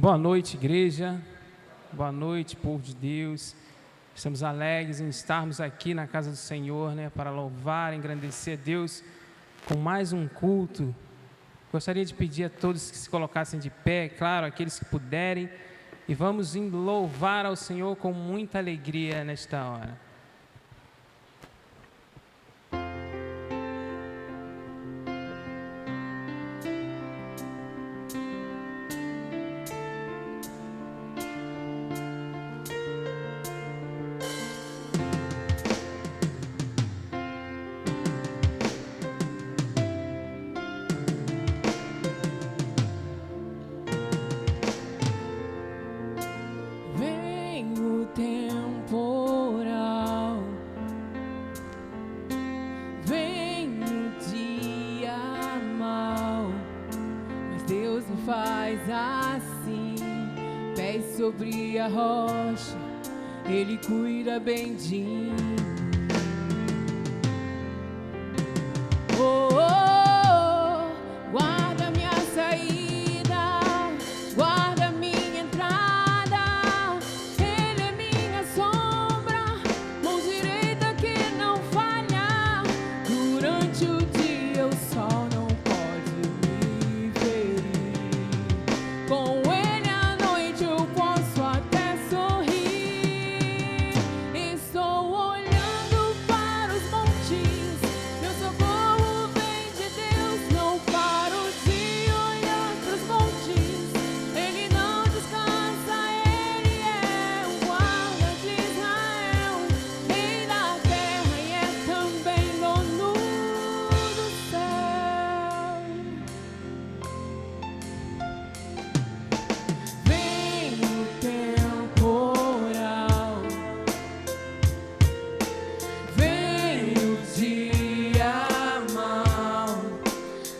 Boa noite, igreja. Boa noite, povo de Deus. Estamos alegres em estarmos aqui na casa do Senhor, para louvar, engrandecer a Deus com mais um culto. Gostaria de pedir a todos que se colocassem de pé, claro, aqueles que puderem, e vamos louvar ao Senhor com muita alegria nesta hora. Sobre a rocha, Ele cuida bem de mim. Oh, oh, oh, guarda minha saída, guarda minha entrada. Ele é minha sombra, mão direita que não falha. Durante o dia o sol não pode me ferir. Com Ele à noite eu posso até sorrir. Estou olhando para os montes, meu socorro vem de Deus. Não paro de olhar para os montes, Ele não descansa. Ele é o guarda de Israel, Rei da terra e é também dono do céu. Vem o temporal, vem o dia mau,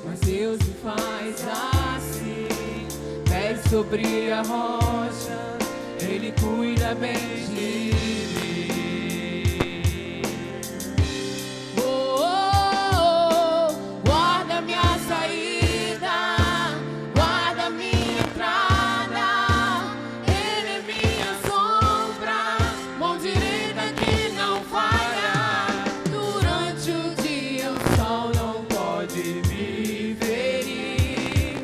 mas Deus me faz assim. Pés sobre a rocha, Ele cuida bem de mim. Oh, oh, oh, guarda minha saída, guarda minha entrada. Ele é minha sombra, mão direita que não falha. Durante o dia o sol não pode me ferir.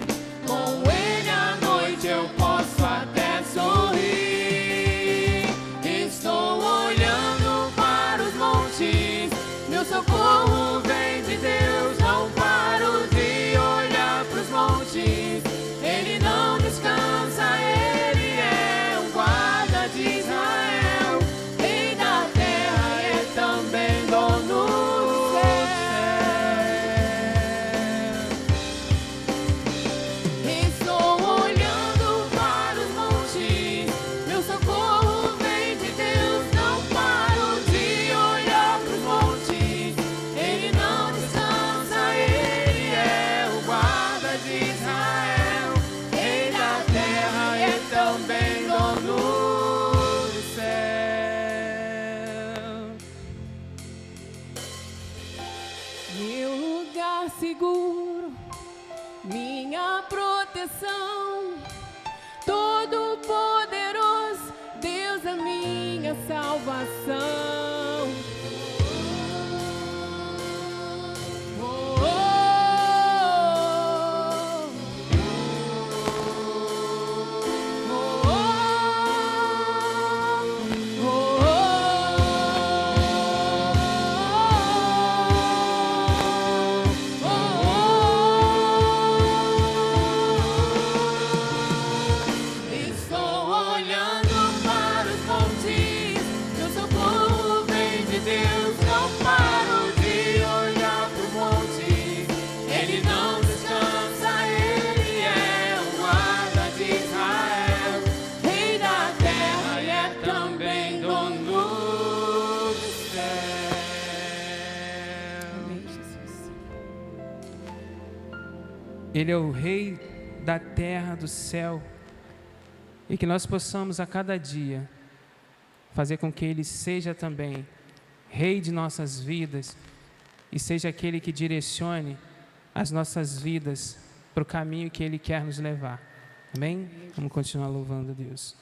Com Ele à noite eu posso até sorrir. Estou olhando para os montes, meu socorro vem de Deus. Não paro de olhar para os montes, Ele não descansa. Ele é o guarda de Israel, Rei da terra e é também dono do céu. Estou olhando para os montes, meu socorro vem de Deus. Não paro de olhar para os montes, Ele não descansa. Ele é o guarda de Israel, Rei da terra e é também dono do céu. Meu lugar seguro, minha proteção, Todo-Poderoso, Deus é minha salvação. Oh, oh, oh, oh, oh, Estou olhando para os montes, meu socorro vem de Deus. Não paro de olhar para os montes, Ele não descansa. Ele é o guarda de Israel, Rei da terra e é também dono do céu. Amém, Jesus. Ele é o Rei da terra, do céu, e que nós possamos a cada dia fazer com que Ele seja também Rei de nossas vidas e seja aquele que direcione as nossas vidas para o caminho que Ele quer nos levar. Amém? Vamos continuar louvando a Deus.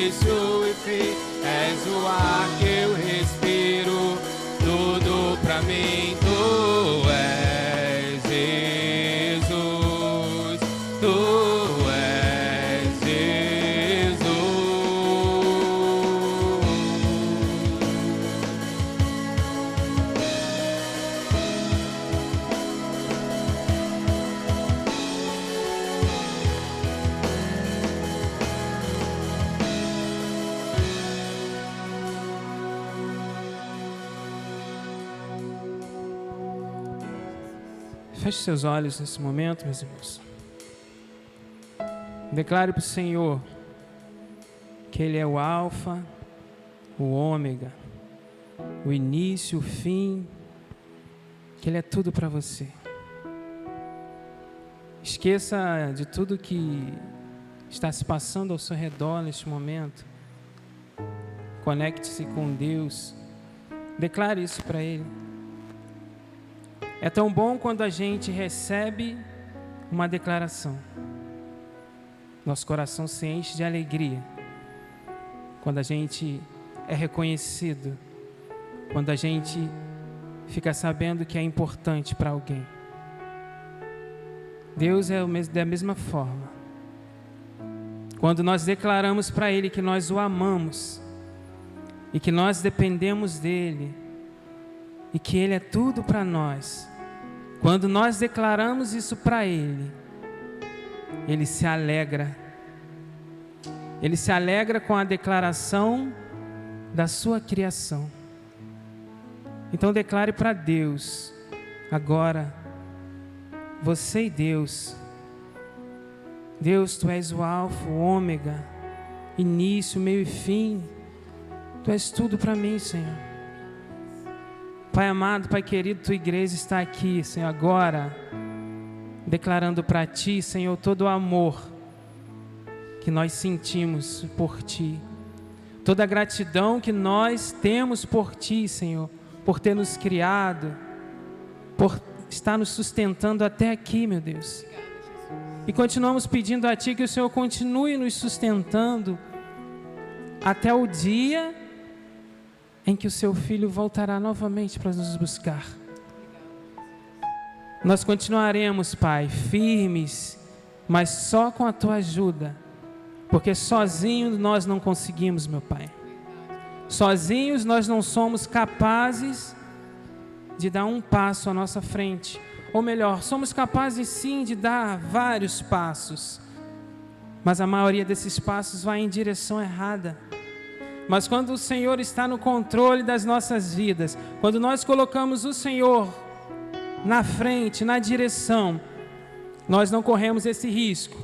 início e fim, és o ar que eu respiro, tudo pra mim tu és, Jesus, tu és Jesus. Feche seus olhos nesse momento, meus irmãos. Declare para o Senhor que Ele é o Alfa, o Ômega, o início, o fim, que Ele é tudo para você. Esqueça de tudo que está se passando ao seu redor neste momento. Conecte-se com Deus. Declare isso para Ele. É tão bom quando a gente recebe uma declaração. Nosso coração se enche de alegria. Quando a gente é reconhecido. Quando a gente fica sabendo que é importante para alguém. Deus é da mesma forma. Quando nós declaramos para Ele que nós o amamos. E que nós dependemos dEle. E que Ele é tudo para nós. Quando nós declaramos isso para Ele, Ele se alegra. Ele se alegra com a declaração da sua criação. Então declare para Deus, agora, você e Deus. Deus, Tu és o Alfa, o Ômega, início, meio e fim. Tu és tudo para mim, Senhor. Pai amado, Pai querido, Tua igreja está aqui, Senhor, agora, declarando para Ti, Senhor, todo o amor que nós sentimos por Ti, toda a gratidão que nós temos por Ti, Senhor, por ter nos criado, por estar nos sustentando até aqui, meu Deus. E continuamos pedindo a Ti que o Senhor continue nos sustentando até o dia em que o Seu Filho voltará novamente para nos buscar. Nós continuaremos, Pai, firmes, mas só com a Tua ajuda, porque sozinhos nós não conseguimos, meu Pai. Sozinhos nós não somos capazes de dar um passo à nossa frente, ou melhor, somos capazes sim de dar vários passos, mas a maioria desses passos vai em direção errada. Mas quando o Senhor está no controle das nossas vidas, quando nós colocamos o Senhor na frente, na direção, nós não corremos esse risco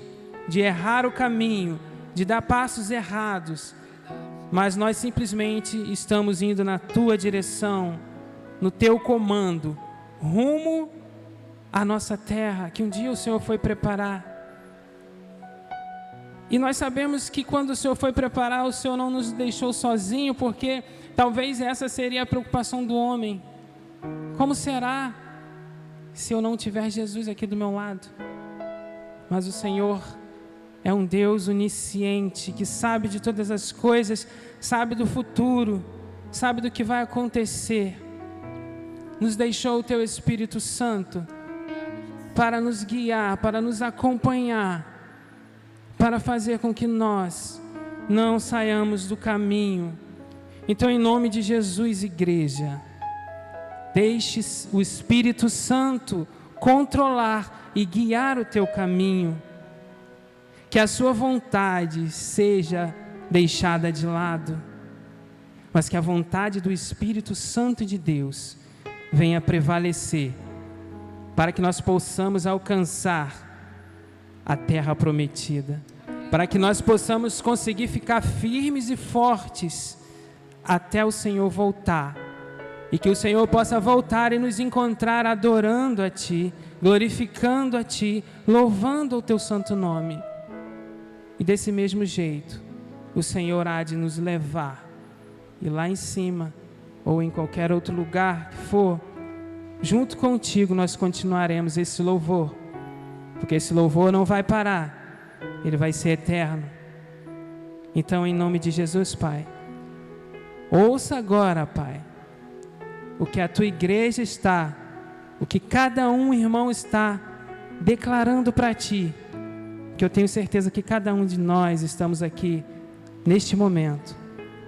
de errar o caminho, de dar passos errados, mas nós simplesmente estamos indo na Tua direção, no Teu comando, rumo à nossa terra, que um dia o Senhor foi preparar. E nós sabemos que quando o Senhor foi preparar, o Senhor não nos deixou sozinho, porque talvez essa seria a preocupação do homem. Como será se eu não tiver Jesus aqui do meu lado? Mas o Senhor é um Deus onisciente, que sabe de todas as coisas, sabe do futuro, sabe do que vai acontecer. Nos deixou o Teu Espírito Santo para nos guiar, para nos acompanhar, para fazer com que nós não saiamos do caminho. Então, em nome de Jesus, igreja, deixe o Espírito Santo controlar e guiar o teu caminho. Que a sua vontade seja deixada de lado, mas que a vontade do Espírito Santo de Deus venha prevalecer, para que nós possamos alcançar a terra prometida, para que nós possamos conseguir ficar firmes e fortes até o Senhor voltar, e que o Senhor possa voltar e nos encontrar adorando a Ti, glorificando a Ti, louvando o Teu santo nome. E desse mesmo jeito, o Senhor há de nos levar, e lá em cima, ou em qualquer outro lugar que for, junto contigo nós continuaremos esse louvor, porque esse louvor não vai parar, ele vai ser eterno. Então, em nome de Jesus, Pai, ouça agora, Pai, o que a tua igreja está, o que cada um, irmão, está declarando para ti, que eu tenho certeza que cada um de nós estamos aqui, neste momento,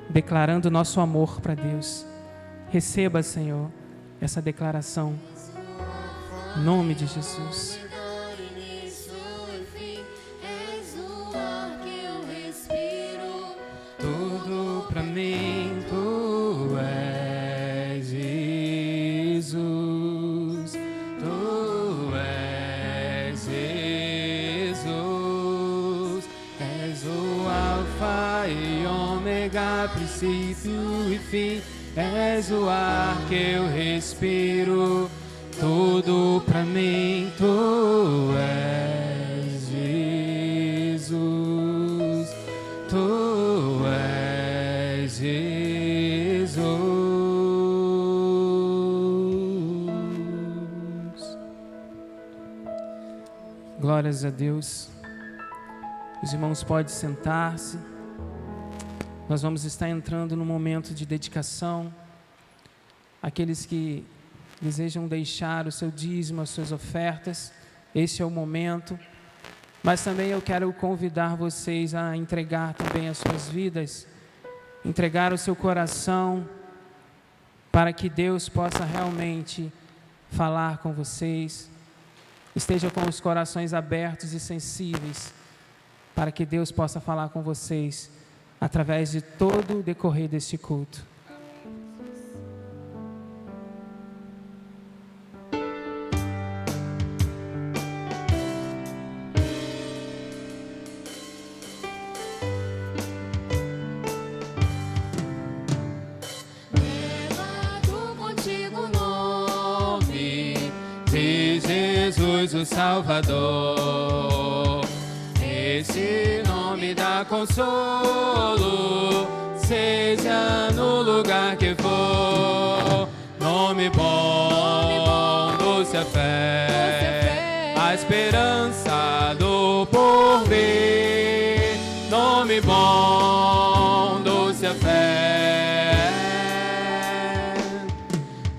declarando nosso amor para Deus. Receba, Senhor, essa declaração, em nome de Jesus. Tudo pra mim, tu és Jesus, tu és Jesus, és o Alfa e Ômega, princípio e fim, és o ar que eu respiro, tudo pra mim, tu és Jesus, tu és Jesus. Glórias a Deus. Os irmãos podem sentar-se. Nós vamos estar entrando no momento de dedicação. Aqueles que desejam deixar o seu dízimo, as suas ofertas, esse é o momento. Mas também eu quero convidar vocês a entregar também as suas vidas, entregar o seu coração, para que Deus possa realmente falar com vocês. Esteja com os corações abertos e sensíveis, para que Deus possa falar com vocês através de todo o decorrer deste culto. O Salvador, esse nome dá consolo, seja no lugar que for. Nome bom, doce a fé, a esperança do porvir. Nome bom, doce a fé,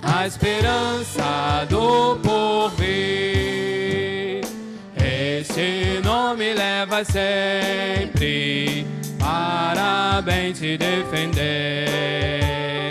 a esperança do porvir. Esse nome leva sempre para bem te defender.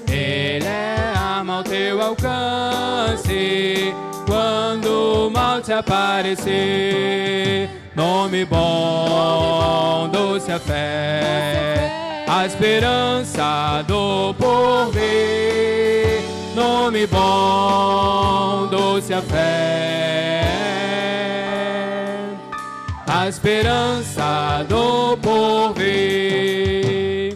Ele é arma ao teu alcance quando o mal te aparecer. Nome bom, doce a fé, a esperança do porvir. Nome bom, doce a fé, a esperança do porvir.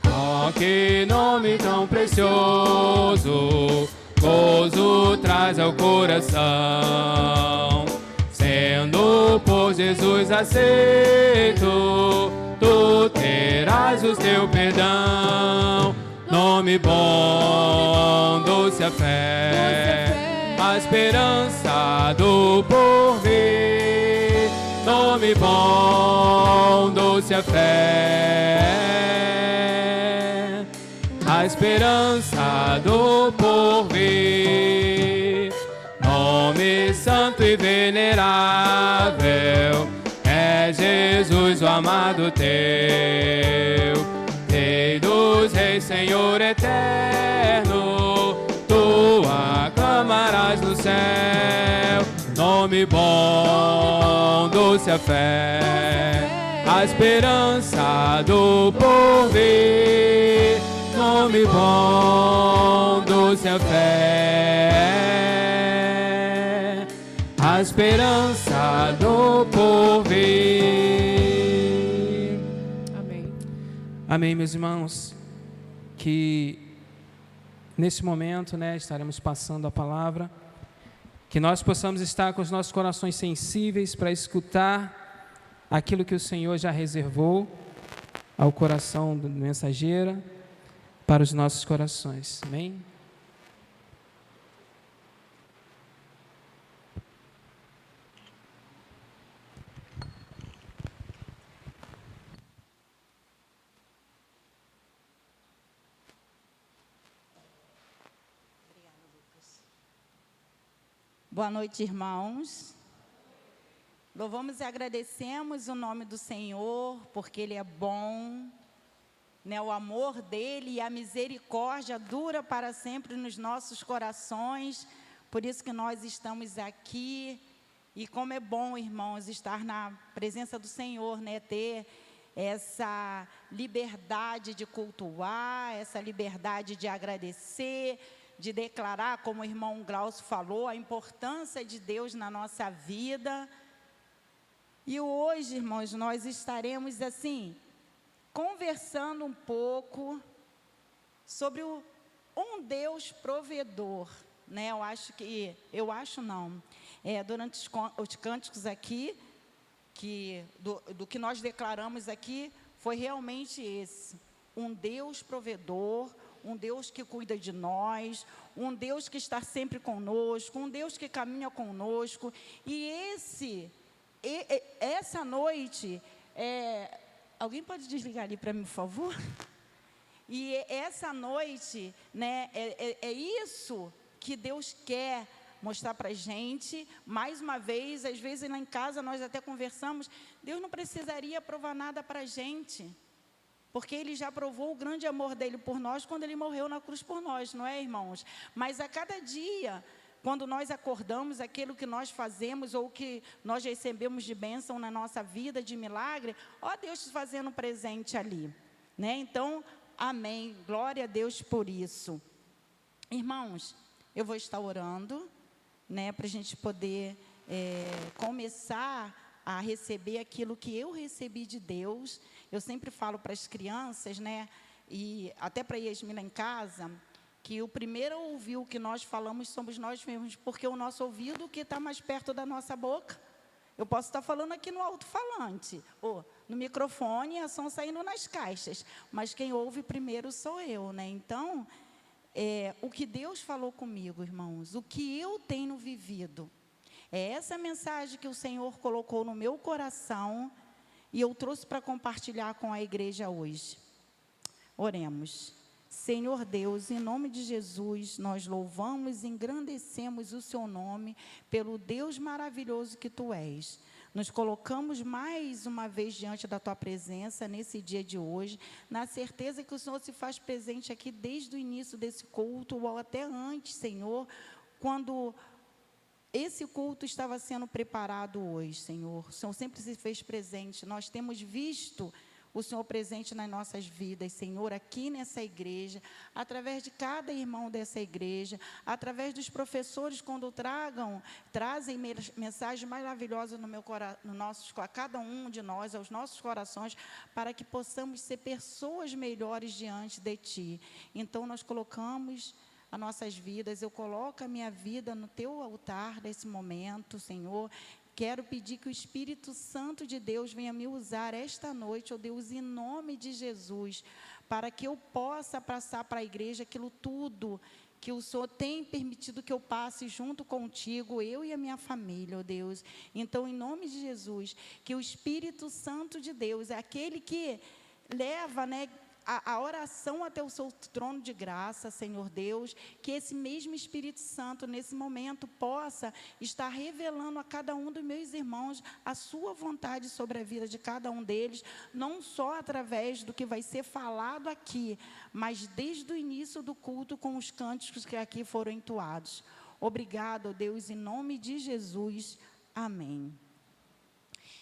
Oh, que nome tão precioso, gozo traz ao coração. Sendo por Jesus aceito, tu terás o teu perdão. Nome bom, doce a fé, a esperança do porvir. Nome bom, doce a fé, a esperança do porvir. Nome santo e venerável, é Jesus o amado teu. Rei dos reis, Senhor eterno, tu aclamarás no céu. Nome bom, doce a fé, a esperança do porvir. Nome bom, doce a fé, a esperança do porvir. Amém, meus irmãos. Que nesse momento, estaremos passando a palavra. Que nós possamos estar com os nossos corações sensíveis para escutar aquilo que o Senhor já reservou ao coração do mensageiro, para os nossos corações. Amém? Boa noite, irmãos. Louvamos e agradecemos o nome do Senhor, porque Ele é bom, né? O amor dEle e a misericórdia dura para sempre nos nossos corações. Por isso que nós estamos aqui. E como é bom, irmãos, estar na presença do Senhor, né? Ter essa liberdade de cultuar, essa liberdade de agradecer, de declarar, como o irmão Glaucio falou, a importância de Deus na nossa vida. E hoje, irmãos, nós estaremos assim, conversando um pouco sobre um Deus provedor, né? Durante os cânticos aqui, do que nós declaramos aqui, foi realmente esse, um Deus provedor, um Deus que cuida de nós, um Deus que está sempre conosco, um Deus que caminha conosco. E essa noite, alguém pode desligar ali para mim, por favor? E essa noite, né, é isso que Deus quer mostrar para a gente. Mais uma vez, às vezes lá em casa nós até conversamos, Deus não precisaria provar nada para a gente, porque Ele já provou o grande amor dEle por nós quando Ele morreu na cruz por nós, não é, irmãos? Mas a cada dia, quando nós acordamos, aquilo que nós fazemos ou que nós recebemos de bênção na nossa vida, de milagre, ó Deus te fazendo presente ali, né? Então, amém, glória a Deus por isso. Irmãos, eu vou estar orando, né, para a gente poder começar a receber aquilo que eu recebi de Deus. Eu sempre falo para as crianças, né, e até para Yasmina em casa, que o primeiro a ouvir o que nós falamos somos nós mesmos, porque o nosso ouvido que está mais perto da nossa boca. Eu posso estar falando aqui no alto-falante, ou no microfone, a som saindo nas caixas, mas quem ouve primeiro sou eu, né? Então, o que Deus falou comigo, irmãos, o que eu tenho vivido, é essa mensagem que o Senhor colocou no meu coração e eu trouxe para compartilhar com a igreja hoje. Oremos. Senhor Deus, em nome de Jesus, nós louvamos e engrandecemos o Seu nome pelo Deus maravilhoso que Tu és. Nos colocamos mais uma vez diante da Tua presença nesse dia de hoje, na certeza que o Senhor se faz presente aqui desde o início desse culto, ou até antes, Senhor, quando esse culto estava sendo preparado hoje, Senhor. O Senhor sempre se fez presente. Nós temos visto o Senhor presente nas nossas vidas, Senhor, aqui nessa igreja, através de cada irmão dessa igreja, através dos professores, quando trazem mensagens maravilhosas a cada um de nós, aos nossos corações, para que possamos ser pessoas melhores diante de Ti. Então, nós colocamos as nossas vidas, eu coloco a minha vida no Teu altar nesse momento, Senhor. Quero pedir que o Espírito Santo de Deus venha me usar esta noite, ó Deus, em nome de Jesus, para que eu possa passar para a igreja aquilo tudo que o Senhor tem permitido que eu passe junto contigo, eu e a minha família, ó Deus. Então, em nome de Jesus, que o Espírito Santo de Deus, é aquele que leva, né, a oração até o Seu trono de graça, Senhor Deus, que esse mesmo Espírito Santo, nesse momento, possa estar revelando a cada um dos meus irmãos a Sua vontade sobre a vida de cada um deles, não só através do que vai ser falado aqui, mas desde o início do culto com os cânticos que aqui foram entoados. Obrigado, Deus, em nome de Jesus. Amém.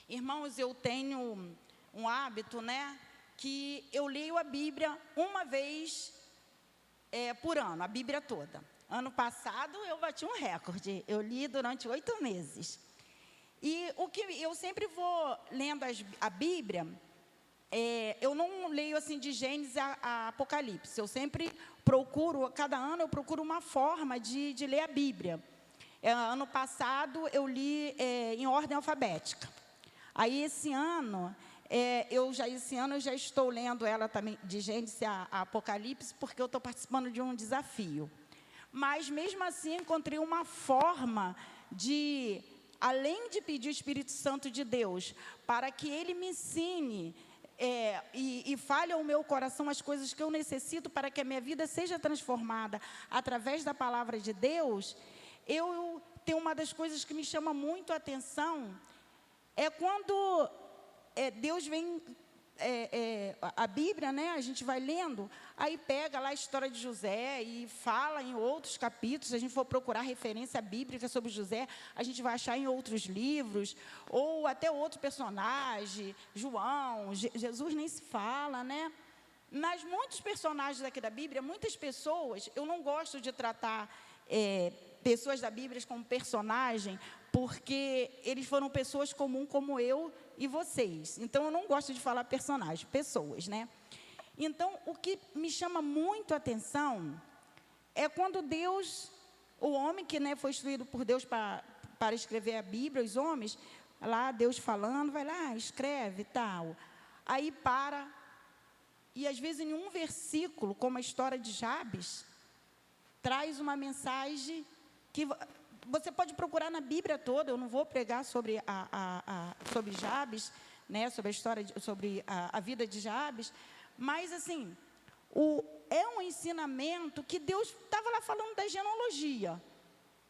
Irmãos, eu tenho um hábito, né, que eu leio a Bíblia uma vez por ano, a Bíblia toda. Ano passado eu bati um recorde, eu li durante 8 meses. E o que eu sempre vou lendo a Bíblia, eu não leio assim de Gênesis a Apocalipse, eu sempre procuro, cada ano eu procuro uma forma de ler a Bíblia. Ano passado eu li em ordem alfabética. Aí esse ano eu já estou lendo ela também, de Gênesis a Apocalipse, porque eu estou participando de um desafio. Mas, mesmo assim, encontrei uma forma de, além de pedir o Espírito Santo de Deus, para que Ele me ensine e fale ao meu coração as coisas que eu necessito para que a minha vida seja transformada através da palavra de Deus, eu tem uma das coisas que me chama muito a atenção, é quando Deus vem, a Bíblia, né, a gente vai lendo, aí pega lá a história de José e fala em outros capítulos. Se a gente for procurar referência bíblica sobre José, a gente vai achar em outros livros, ou até outro personagem, João, Jesus nem se fala, né? Mas muitos personagens aqui da Bíblia, muitas pessoas, eu não gosto de tratar pessoas da Bíblia como personagem, porque eles foram pessoas comuns como eu e vocês. Então, eu não gosto de falar personagem, pessoas, né? Então, o que me chama muito a atenção é quando Deus, o homem que, né, foi instruído por Deus para escrever a Bíblia, os homens, lá Deus falando, vai lá, escreve e tal. Aí para, e às vezes em um versículo, como a história de Jabes, traz uma mensagem que você pode procurar na Bíblia toda. Eu não vou pregar sobre sobre Jabes, né, sobre a história, sobre a vida de Jabes, mas assim, é um ensinamento que Deus estava lá falando da genealogia.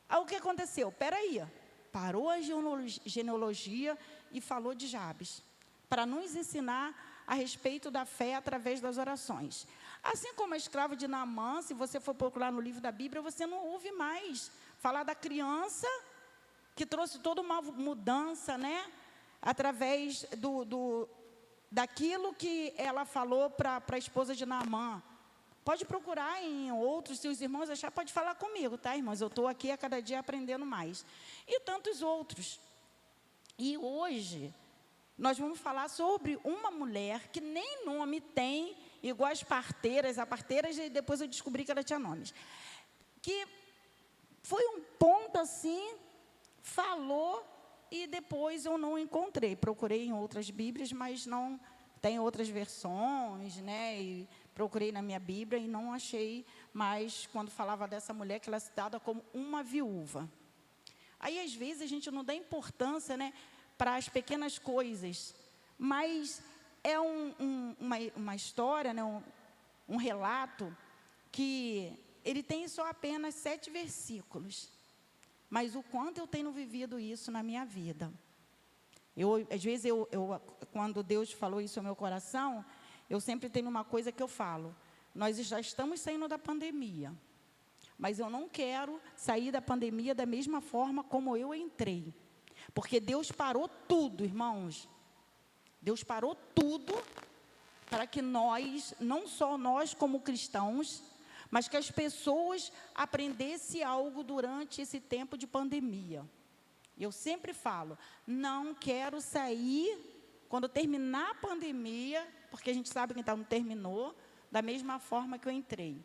Aí o que aconteceu? Peraí, parou a genealogia e falou de Jabes, para nos ensinar a respeito da fé através das orações. Assim como a escrava de Naamã, se você for procurar no livro da Bíblia, você não ouve mais falar da criança que trouxe toda uma mudança, né? Através daquilo que ela falou para a esposa de Naamã. Pode procurar em outros, se os irmãos acharem, pode falar comigo, tá, irmãos? Eu estou aqui a cada dia aprendendo mais. E tantos outros. E hoje, nós vamos falar sobre uma mulher que nem nome tem, igual as parteiras. A parteira, depois eu descobri que ela tinha nomes. Que foi um ponto assim, falou, e depois eu não encontrei. Procurei em outras Bíblias, mas não tem outras versões, né? E procurei na minha Bíblia e não achei mais, quando falava dessa mulher, que ela é citada como uma viúva. Aí, às vezes, a gente não dá importância, né, para as pequenas coisas, mas é uma história, né, um relato que ele tem só apenas 7 versículos, mas o quanto eu tenho vivido isso na minha vida. Às vezes, quando Deus falou isso ao meu coração, eu sempre tenho uma coisa que eu falo: nós já estamos saindo da pandemia, mas eu não quero sair da pandemia da mesma forma como eu entrei, porque Deus parou tudo, irmãos. Deus parou tudo para que nós, não só nós como cristãos, mas que as pessoas aprendessem algo durante esse tempo de pandemia. Eu sempre falo, não quero sair quando terminar a pandemia, porque a gente sabe que então não terminou, da mesma forma que eu entrei.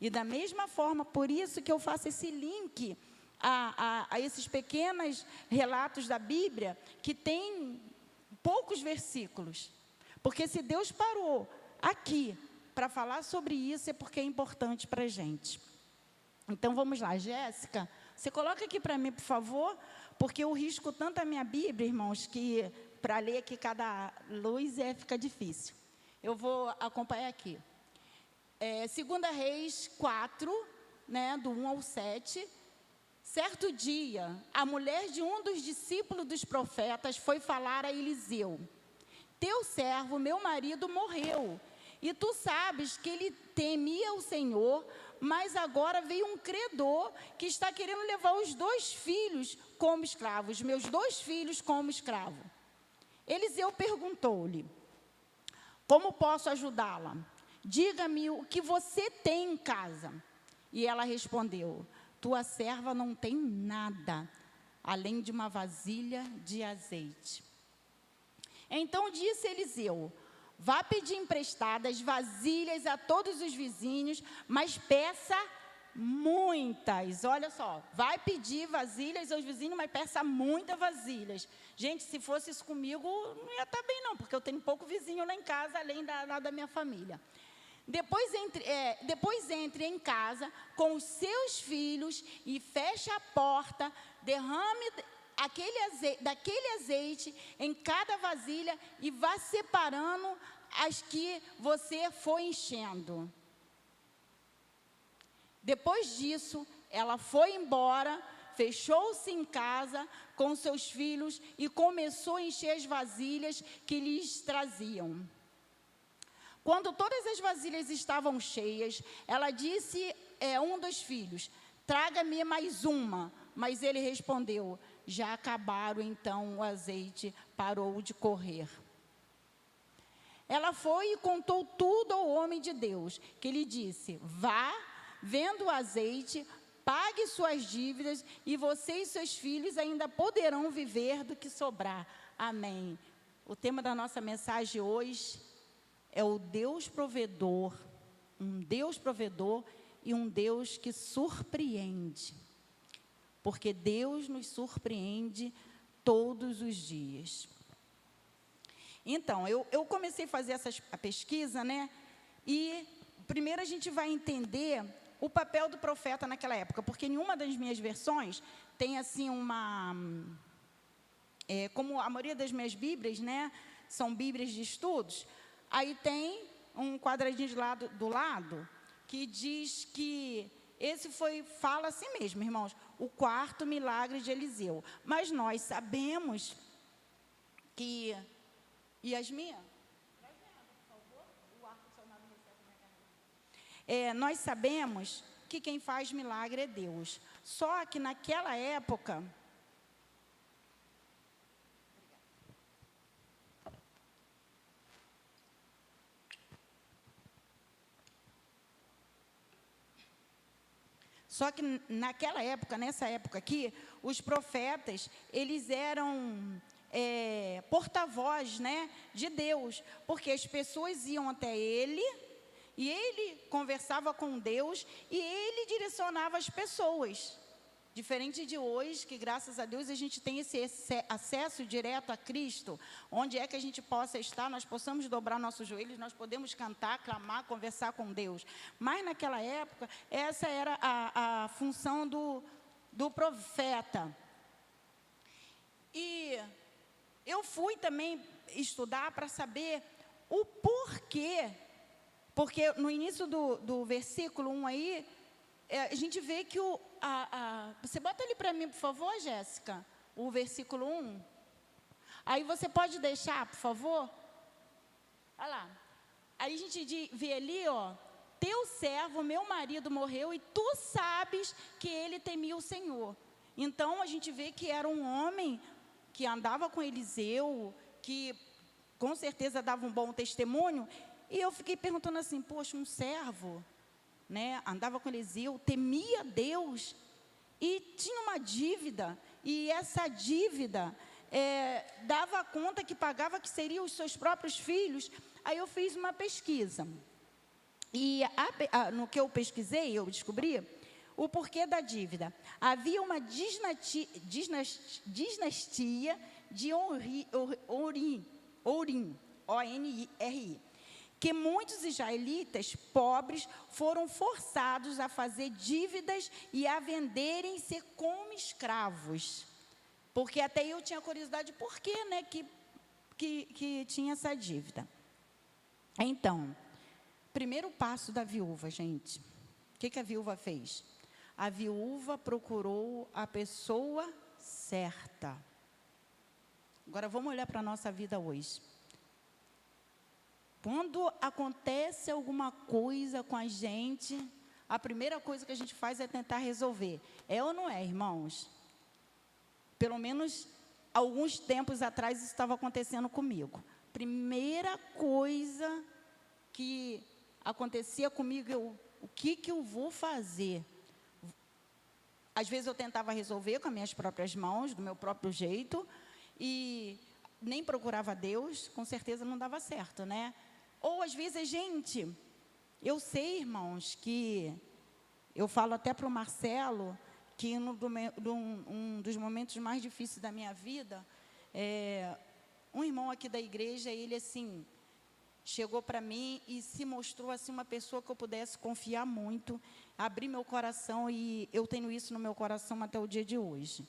E da mesma forma, por isso que eu faço esse link a esses pequenos relatos da Bíblia, que tem poucos versículos. Porque se Deus parou aqui para falar sobre isso, é porque é importante para a gente. Então, vamos lá, Jéssica, você coloca aqui para mim, por favor, porque eu risco tanto a minha Bíblia, irmãos, que para ler aqui cada luz fica difícil. Eu vou acompanhar aqui. 2 Reis 4, né, do 1 ao 7. Certo dia, a mulher de um dos discípulos dos profetas foi falar a Eliseu: teu servo, meu marido, morreu, e tu sabes que ele temia o Senhor, mas agora veio um credor que está querendo levar os 2 filhos como escravos, meus 2 filhos como escravo. Eliseu perguntou-lhe: como posso ajudá-la? Diga-me o que você tem em casa. E ela respondeu: tua serva não tem nada, além de uma vasilha de azeite. Então disse Eliseu: vá pedir emprestadas vasilhas a todos os vizinhos, mas peça muitas. Olha só, vai pedir vasilhas aos vizinhos, mas peça muitas vasilhas. Gente, se fosse isso comigo, não ia estar bem não, porque eu tenho pouco vizinho lá em casa, além da minha família. Depois entre em casa com os seus filhos e feche a porta, derrame daquele azeite em cada vasilha e vá separando as que você foi enchendo. Depois disso, ela foi embora fechou-se em casa com seus filhos e começou a encher as vasilhas que lhes traziam. Quando todas as vasilhas estavam cheias, ela disse a um dos filhos: traga-me mais uma. Mas ele respondeu: já acabaram. Então o azeite parou de correr. Ela foi e contou tudo ao homem de Deus, que lhe disse: vá, venda o azeite, pague suas dívidas, e você e seus filhos ainda poderão viver do que sobrar. Amém. O tema da nossa mensagem hoje é o Deus provedor, um Deus provedor e um Deus que surpreende. Porque Deus nos surpreende todos os dias. Então, eu comecei a fazer a pesquisa, né? E primeiro a gente vai entender o papel do profeta naquela época, porque em uma das minhas versões tem assim como a maioria das minhas Bíblias, né? São Bíblias de estudos. Aí tem um quadradinho do lado que diz que fala assim mesmo, irmãos, o quarto milagre de Eliseu. Mas nós sabemos que... Yasmin, nós sabemos que quem faz milagre é Deus. Só que naquela época... Só que naquela época, nessa época aqui, os profetas, eles eram porta-voz, né, de Deus, porque as pessoas iam até ele, e ele conversava com Deus, e ele direcionava as pessoas. Diferente de hoje, que graças a Deus a gente tem esse acesso direto a Cristo, onde é que a gente possa estar, nós possamos dobrar nossos joelhos, nós podemos cantar, clamar, conversar com Deus. Mas naquela época, essa era a função do profeta. E eu fui também estudar para saber o porquê, porque no início do versículo 1 aí, a gente vê que você bota ali para mim, por favor, Jéssica, o versículo 1. Aí você pode deixar, por favor? Olha lá. Aí a gente vê ali, ó, teu servo, meu marido, morreu, e tu sabes que ele temia o Senhor. Então a gente vê que era um homem que andava com Eliseu, que com certeza dava um bom testemunho. E eu fiquei perguntando assim, poxa, um servo, né, andava com Eliseu, temia Deus e tinha uma dívida, e essa dívida dava conta que pagava, que seriam os seus próprios filhos. Aí eu fiz uma pesquisa, e no que eu pesquisei, eu descobri o porquê da dívida. Havia uma dinastia de Orim, O-N-I-R-I, que muitos israelitas pobres foram forçados a fazer dívidas e a venderem-se como escravos. Porque até eu tinha curiosidade por que, né, que tinha essa dívida. Então, primeiro passo da viúva, gente. O que a viúva fez? A viúva procurou a pessoa certa. Agora vamos olhar para a nossa vida hoje. Quando acontece alguma coisa com a gente, a primeira coisa que a gente faz é tentar resolver. É ou não é, irmãos? Pelo menos alguns tempos atrás isso estava acontecendo comigo. Primeira coisa que acontecia comigo, o que eu vou fazer? Às vezes eu tentava resolver com as minhas próprias mãos, do meu próprio jeito, e nem procurava Deus, com certeza não dava certo, né? Ou às vezes, gente, eu sei, irmãos, que eu falo até para o Marcelo, que um dos momentos mais difíceis da minha vida, um irmão aqui da igreja, ele assim, chegou para mim e se mostrou assim uma pessoa que eu pudesse confiar muito, abrir meu coração, e eu tenho isso no meu coração até o dia de hoje.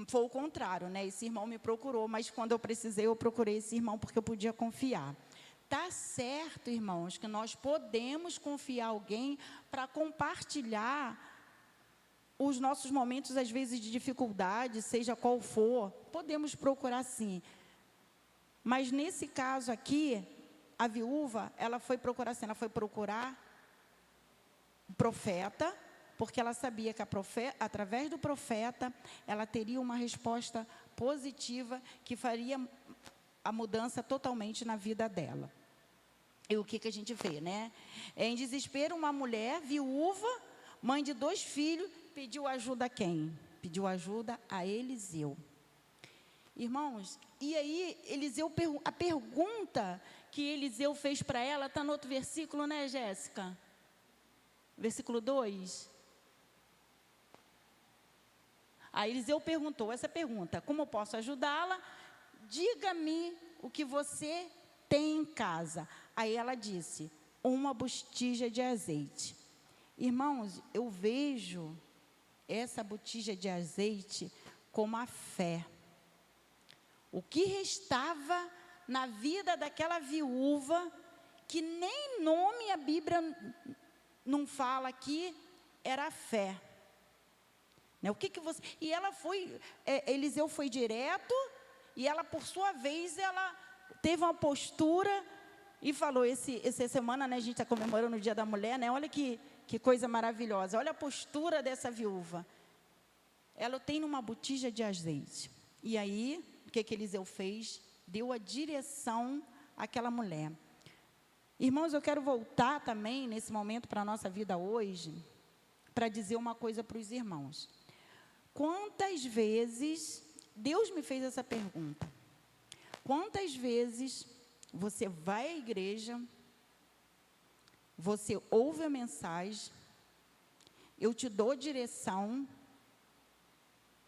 Foi o contrário, né? Esse irmão me procurou, mas quando eu precisei, eu procurei esse irmão porque eu podia confiar. Tá certo, irmãos, que nós podemos confiar em alguém para compartilhar os nossos momentos, às vezes, de dificuldade, seja qual for, podemos procurar sim. Mas nesse caso aqui, a viúva, ela foi procurar assim, ela foi procurar o profeta, porque ela sabia que através do profeta, ela teria uma resposta positiva que faria a mudança totalmente na vida dela. E o que a gente vê, né? Em desespero, uma mulher viúva, mãe de 2 filhos, pediu ajuda a quem? Pediu ajuda a Eliseu. Irmãos, e aí Eliseu, a pergunta que Eliseu fez para ela, está no outro versículo, né, Jéssica? Versículo 2. Aí Eliseu perguntou essa pergunta: como eu posso ajudá-la? Diga-me o que você tem em casa. Aí ela disse: uma botija de azeite. Irmãos, eu vejo essa botija de azeite como a fé. O que restava na vida daquela viúva, que nem nome a Bíblia não fala aqui, era a fé. Né? O que você... E ela foi, Eliseu foi direto, e ela, por sua vez, ela teve uma postura e falou, essa semana, né, a gente está comemorando o Dia da Mulher, né? Olha que coisa maravilhosa, olha a postura dessa viúva. Ela tem numa botija de azeite. E aí, o que Eliseu fez? Deu a direção àquela mulher. Irmãos, eu quero voltar também, nesse momento, para a nossa vida hoje, para dizer uma coisa para os irmãos. Quantas vezes, Deus me fez essa pergunta, quantas vezes você vai à igreja, você ouve a mensagem, eu te dou direção,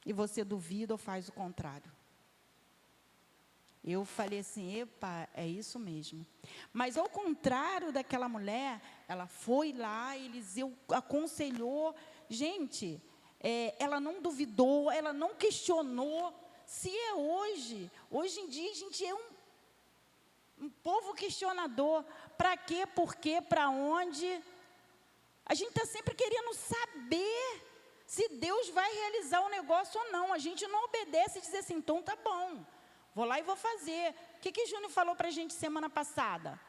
e você duvida ou faz o contrário? Eu falei assim, epa, é isso mesmo. Mas ao contrário daquela mulher, ela foi lá, Eliseu aconselhou. Gente, ela não duvidou, ela não questionou. Se é hoje em dia a gente é um povo questionador. Para quê, por quê, para onde? A gente está sempre querendo saber se Deus vai realizar o negócio ou não. A gente não obedece e diz assim, então tá bom. Vou lá e vou fazer. O que Júnior falou para a gente semana passada?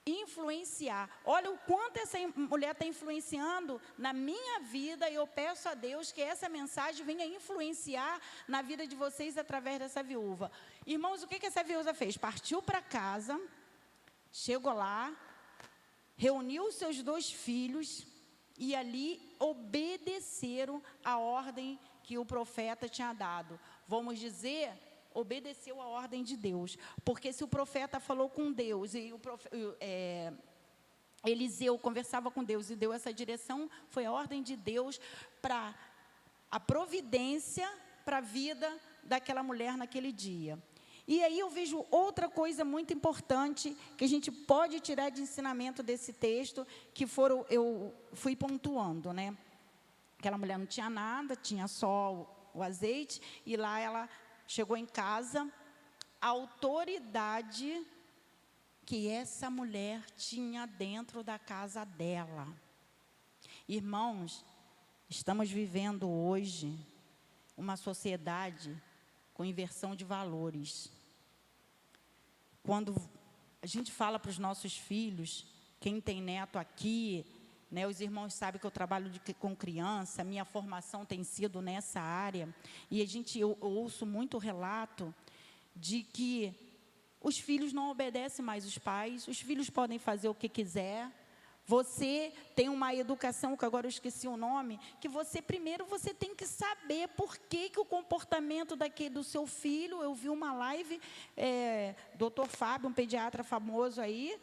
Influenciar. Olha o quanto essa mulher está influenciando na minha vida, e eu peço a Deus que essa mensagem venha influenciar na vida de vocês através dessa viúva. Irmãos, o que essa viúva fez? Partiu para casa, chegou lá, reuniu os seus 2 filhos e ali obedeceram a ordem que o profeta tinha dado. Vamos dizer, obedeceu a ordem de Deus, porque se o profeta falou com Deus e Eliseu conversava com Deus e deu essa direção, foi a ordem de Deus para a providência para a vida daquela mulher naquele dia. E aí eu vejo outra coisa muito importante que a gente pode tirar de ensinamento desse texto, que eu fui pontuando, né? Aquela mulher não tinha nada, tinha só o azeite, e lá ela chegou em casa, a autoridade que essa mulher tinha dentro da casa dela. Irmãos, estamos vivendo hoje uma sociedade com inversão de valores. Quando a gente fala para os nossos filhos, quem tem neto aqui, né, os irmãos sabem que eu trabalho com criança, minha formação tem sido nessa área, e eu ouço muito relato de que os filhos não obedecem mais os pais, os filhos podem fazer o que quiser. Você tem uma educação, que agora eu esqueci o nome, que primeiro você tem que saber por que o comportamento do seu filho. Eu vi uma live, Dr. Fábio, um pediatra famoso aí,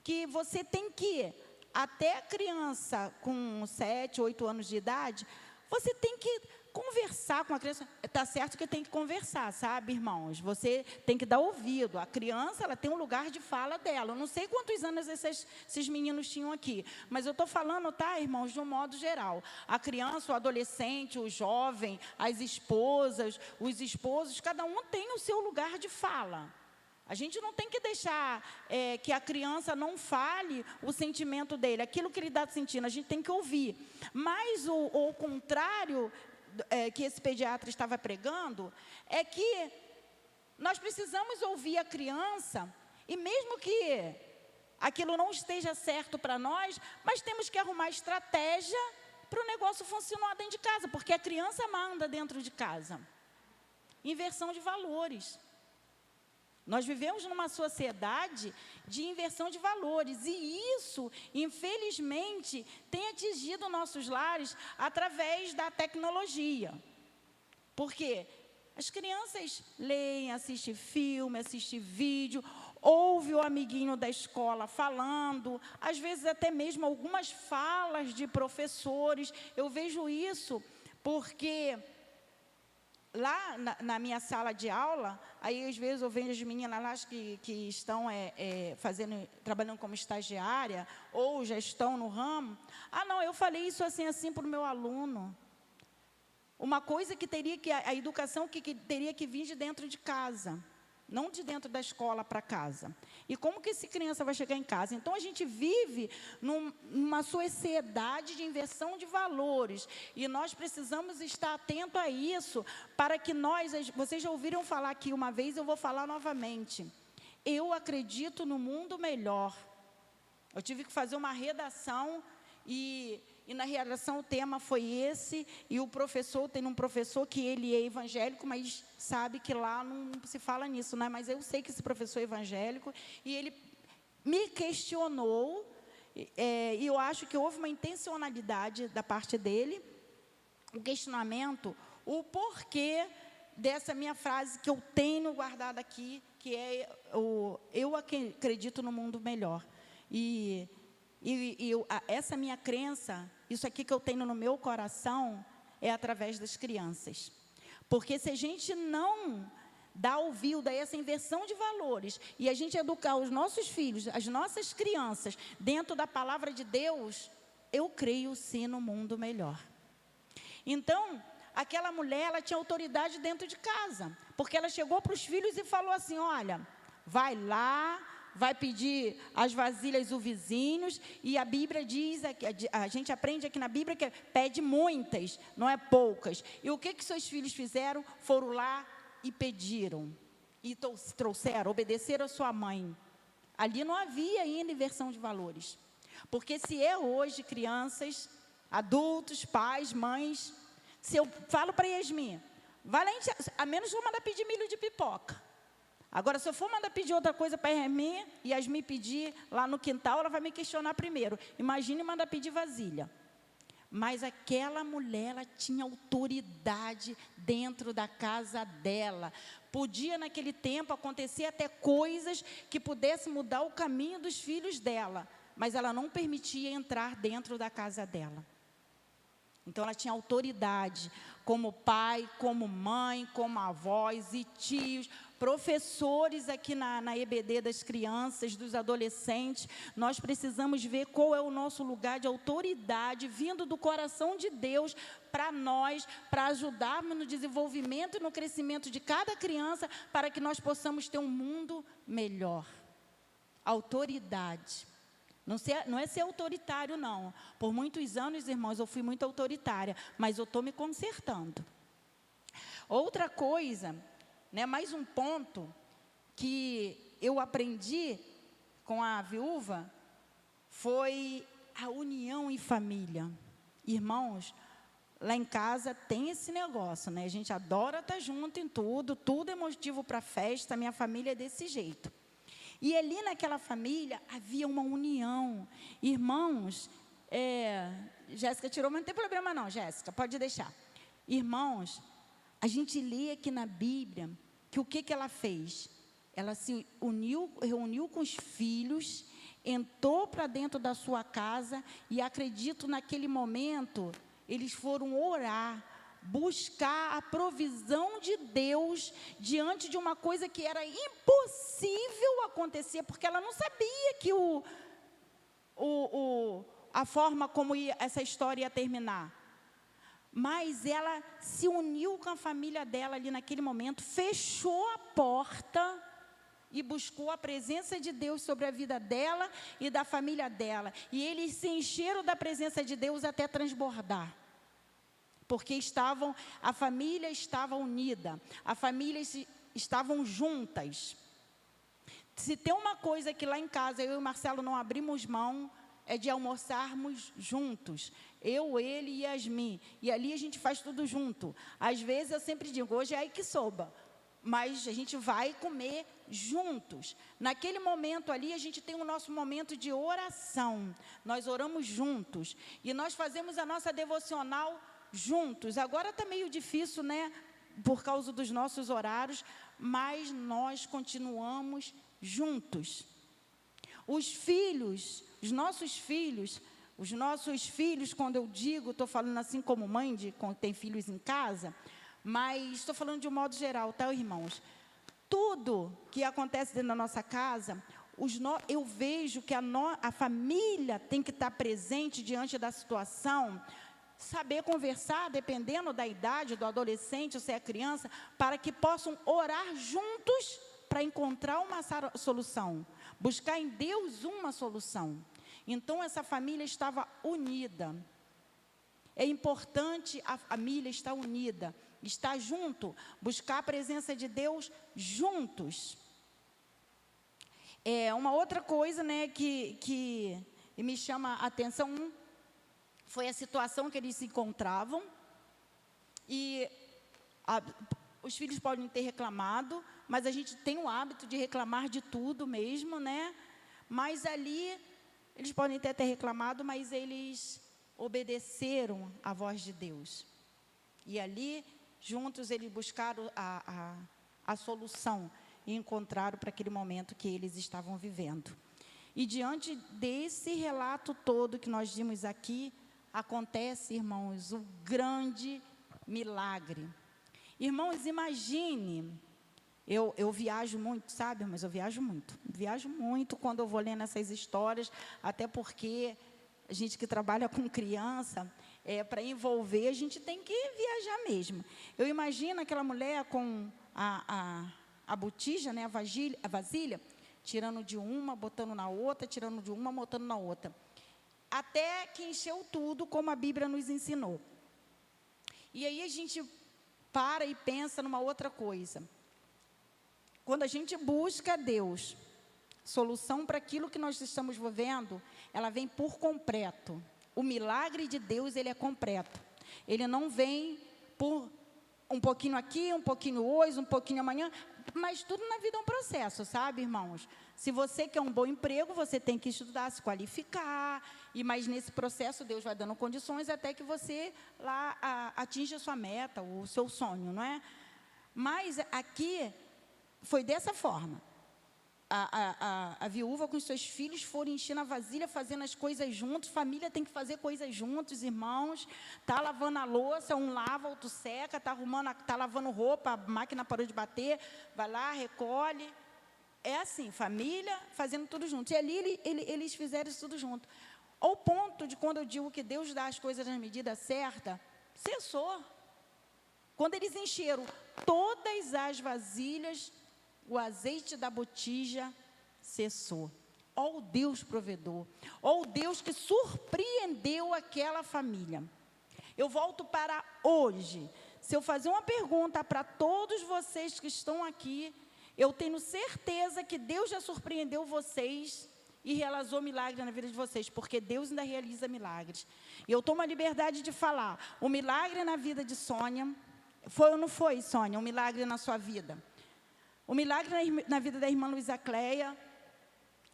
que você tem que, até a criança com 7, 8 anos de idade, você tem que conversar com a criança. Está certo que tem que conversar, sabe, irmãos? Você tem que dar ouvido. A criança, ela tem um lugar de fala dela. Eu não sei quantos anos esses meninos tinham aqui, mas eu estou falando, tá, irmãos, de um modo geral. A criança, o adolescente, o jovem, as esposas, os esposos, cada um tem o seu lugar de fala. A gente não tem que deixar que a criança não fale o sentimento dele, aquilo que ele está sentindo, a gente tem que ouvir. Mas o contrário que esse pediatra estava pregando é que nós precisamos ouvir a criança, e mesmo que aquilo não esteja certo para nós, mas temos que arrumar estratégia para o negócio funcionar dentro de casa, porque a criança manda dentro de casa. Inversão de valores. Nós vivemos numa sociedade de inversão de valores, e isso, infelizmente, tem atingido nossos lares através da tecnologia. Por quê? As crianças leem, assistem filme, assistem vídeo, ouve o amiguinho da escola falando, às vezes até mesmo algumas falas de professores. Eu vejo isso porque lá na minha sala de aula, aí às vezes eu vejo as meninas lá que estão trabalhando como estagiária, ou já estão no ramo. Ah, não, eu falei isso assim para o meu aluno. Uma coisa a educação que teria que vir de dentro de casa, não de dentro da escola para casa. E como que essa criança vai chegar em casa? Então, a gente vive numa sociedade de inversão de valores. E nós precisamos estar atento a isso, para que vocês já ouviram falar aqui uma vez, eu vou falar novamente. Eu acredito no mundo melhor. Eu tive que fazer uma redação e na redação o tema foi esse, e tem um professor que ele é evangélico, mas sabe que lá não se fala nisso, né? Mas eu sei que esse professor é evangélico, e ele me questionou, e eu acho que houve uma intencionalidade da parte dele, o questionamento, o porquê dessa minha frase que eu tenho guardada aqui, que é eu acredito no mundo melhor. Essa minha crença, isso aqui que eu tenho no meu coração, é através das crianças. Porque se a gente não dá ouvido a essa inversão de valores, e a gente educar os nossos filhos, as nossas crianças, dentro da palavra de Deus, eu creio sim no mundo melhor. Então, aquela mulher, ela tinha autoridade dentro de casa, porque ela chegou para os filhos e falou assim: olha, vai lá, vai pedir as vasilhas do vizinho, e a Bíblia diz, a gente aprende aqui na Bíblia que pede muitas, não é poucas. E o que seus filhos fizeram? Foram lá e pediram, e trouxeram, obedeceram a sua mãe. Ali não havia ainda inversão de valores. Porque se hoje, crianças, adultos, pais, mães, se eu falo para Yasmin, vai lá, a menos vou mandar pedir milho de pipoca. Agora, se eu for mandar pedir outra coisa para Yasmin pedir lá no quintal, ela vai me questionar primeiro. Imagine mandar pedir vasilha. Mas aquela mulher, ela tinha autoridade dentro da casa dela. Podia, naquele tempo, acontecer até coisas que pudessem mudar o caminho dos filhos dela. Mas ela não permitia entrar dentro da casa dela. Então, ela tinha autoridade como pai, como mãe, como avós e tios, professores aqui na EBD das crianças, dos adolescentes. Nós precisamos ver qual é o nosso lugar de autoridade vindo do coração de Deus para nós, para ajudarmos no desenvolvimento e no crescimento de cada criança, para que nós possamos ter um mundo melhor. Autoridade. Não é ser autoritário, não. Por muitos anos, irmãos, eu fui muito autoritária, mas eu estou me consertando. Outra coisa, mais um ponto que eu aprendi com a viúva, foi a união em família. Irmãos, lá em casa tem esse negócio, a gente adora estar junto em tudo é motivo para festa, minha família é desse jeito. E ali naquela família havia uma união. Irmãos, Jéssica tirou, mas não tem problema não, Jéssica, pode deixar. Irmãos, a gente lê aqui na Bíblia que o que ela fez? Ela se reuniu com os filhos, entrou para dentro da sua casa, e acredito naquele momento, eles foram orar, buscar a provisão de Deus diante de uma coisa que era impossível acontecer, porque ela não sabia que a forma como essa história ia terminar. Mas ela se uniu com a família dela ali naquele momento, fechou a porta e buscou a presença de Deus sobre a vida dela e da família dela. E eles se encheram da presença de Deus até transbordar. Porque a família estava unida, a família estavam juntas. Se tem uma coisa que lá em casa eu e o Marcelo não abrimos mão, é de almoçarmos juntos. Eu, ele e Yasmin. E ali a gente faz tudo junto. Às vezes eu sempre digo, hoje é yakisoba, mas a gente vai comer juntos. Naquele momento ali, a gente tem o nosso momento de oração. Nós oramos juntos. E nós fazemos a nossa devocional juntos. Agora está meio difícil, né? Por causa dos nossos horários, mas nós continuamos juntos. Os nossos filhos, quando eu digo, estou falando assim como mãe, quando tem filhos em casa, mas estou falando de um modo geral, tá, irmãos? Tudo que acontece dentro da nossa casa, eu vejo que a família tem que estar presente diante da situação, saber conversar, dependendo da idade do adolescente ou se é criança, para que possam orar juntos para encontrar uma solução, buscar em Deus uma solução. Então, essa família estava unida. É importante a família estar unida, estar junto, buscar a presença de Deus juntos. Uma outra coisa, né, que me chama a atenção foi a situação que eles se encontravam. E os filhos podem ter reclamado, mas a gente tem o hábito de reclamar de tudo mesmo, né? Mas ali, eles podem ter reclamado, mas eles obedeceram à voz de Deus. E ali, juntos, eles buscaram a solução e encontraram para aquele momento que eles estavam vivendo. E diante desse relato todo que nós vimos aqui, acontece, irmãos, o grande milagre. Irmãos, imagine, eu viajo muito, sabe, mas eu viajo muito quando eu vou lendo essas histórias, até porque a gente que trabalha com criança, para envolver, a gente tem que viajar mesmo. Eu imagino aquela mulher com a botija, né, a vasilha, tirando de uma, botando na outra, tirando de uma, botando na outra, até que encheu tudo, como a Bíblia nos ensinou. E aí a gente para e pensa numa outra coisa. Quando a gente busca a Deus, solução para aquilo que nós estamos vivendo, ela vem por completo. O milagre de Deus, ele é completo. Ele não vem por um pouquinho aqui, um pouquinho hoje, um pouquinho amanhã, mas tudo na vida é um processo, sabe, irmãos? Se você quer um bom emprego, você tem que estudar, se qualificar, mas nesse processo Deus vai dando condições até que você lá atinja a sua meta, o seu sonho, não é? Mas aqui foi dessa forma. A viúva com os seus filhos foram enchendo a vasilha, fazendo as coisas juntos. Família tem que fazer coisas juntos, irmãos. Está lavando a louça, um lava, outro seca. Está lavando roupa, a máquina parou de bater, vai lá, recolhe. É assim, família fazendo tudo junto. E ali eles fizeram isso tudo junto. Ao ponto de, quando eu digo que Deus dá as coisas na medida certa, cessou. Quando eles encheram todas as vasilhas, o azeite da botija cessou. Ó o Deus provedor, ó o Deus que surpreendeu aquela família. Eu volto para hoje. Se eu fazer uma pergunta para todos vocês que estão aqui, eu tenho certeza que Deus já surpreendeu vocês e realizou milagre na vida de vocês, porque Deus ainda realiza milagres. E eu tomo a liberdade de falar, o milagre na vida de Sônia, foi ou não foi, Sônia, um milagre na sua vida? O milagre na vida da irmã Luísa Cleia,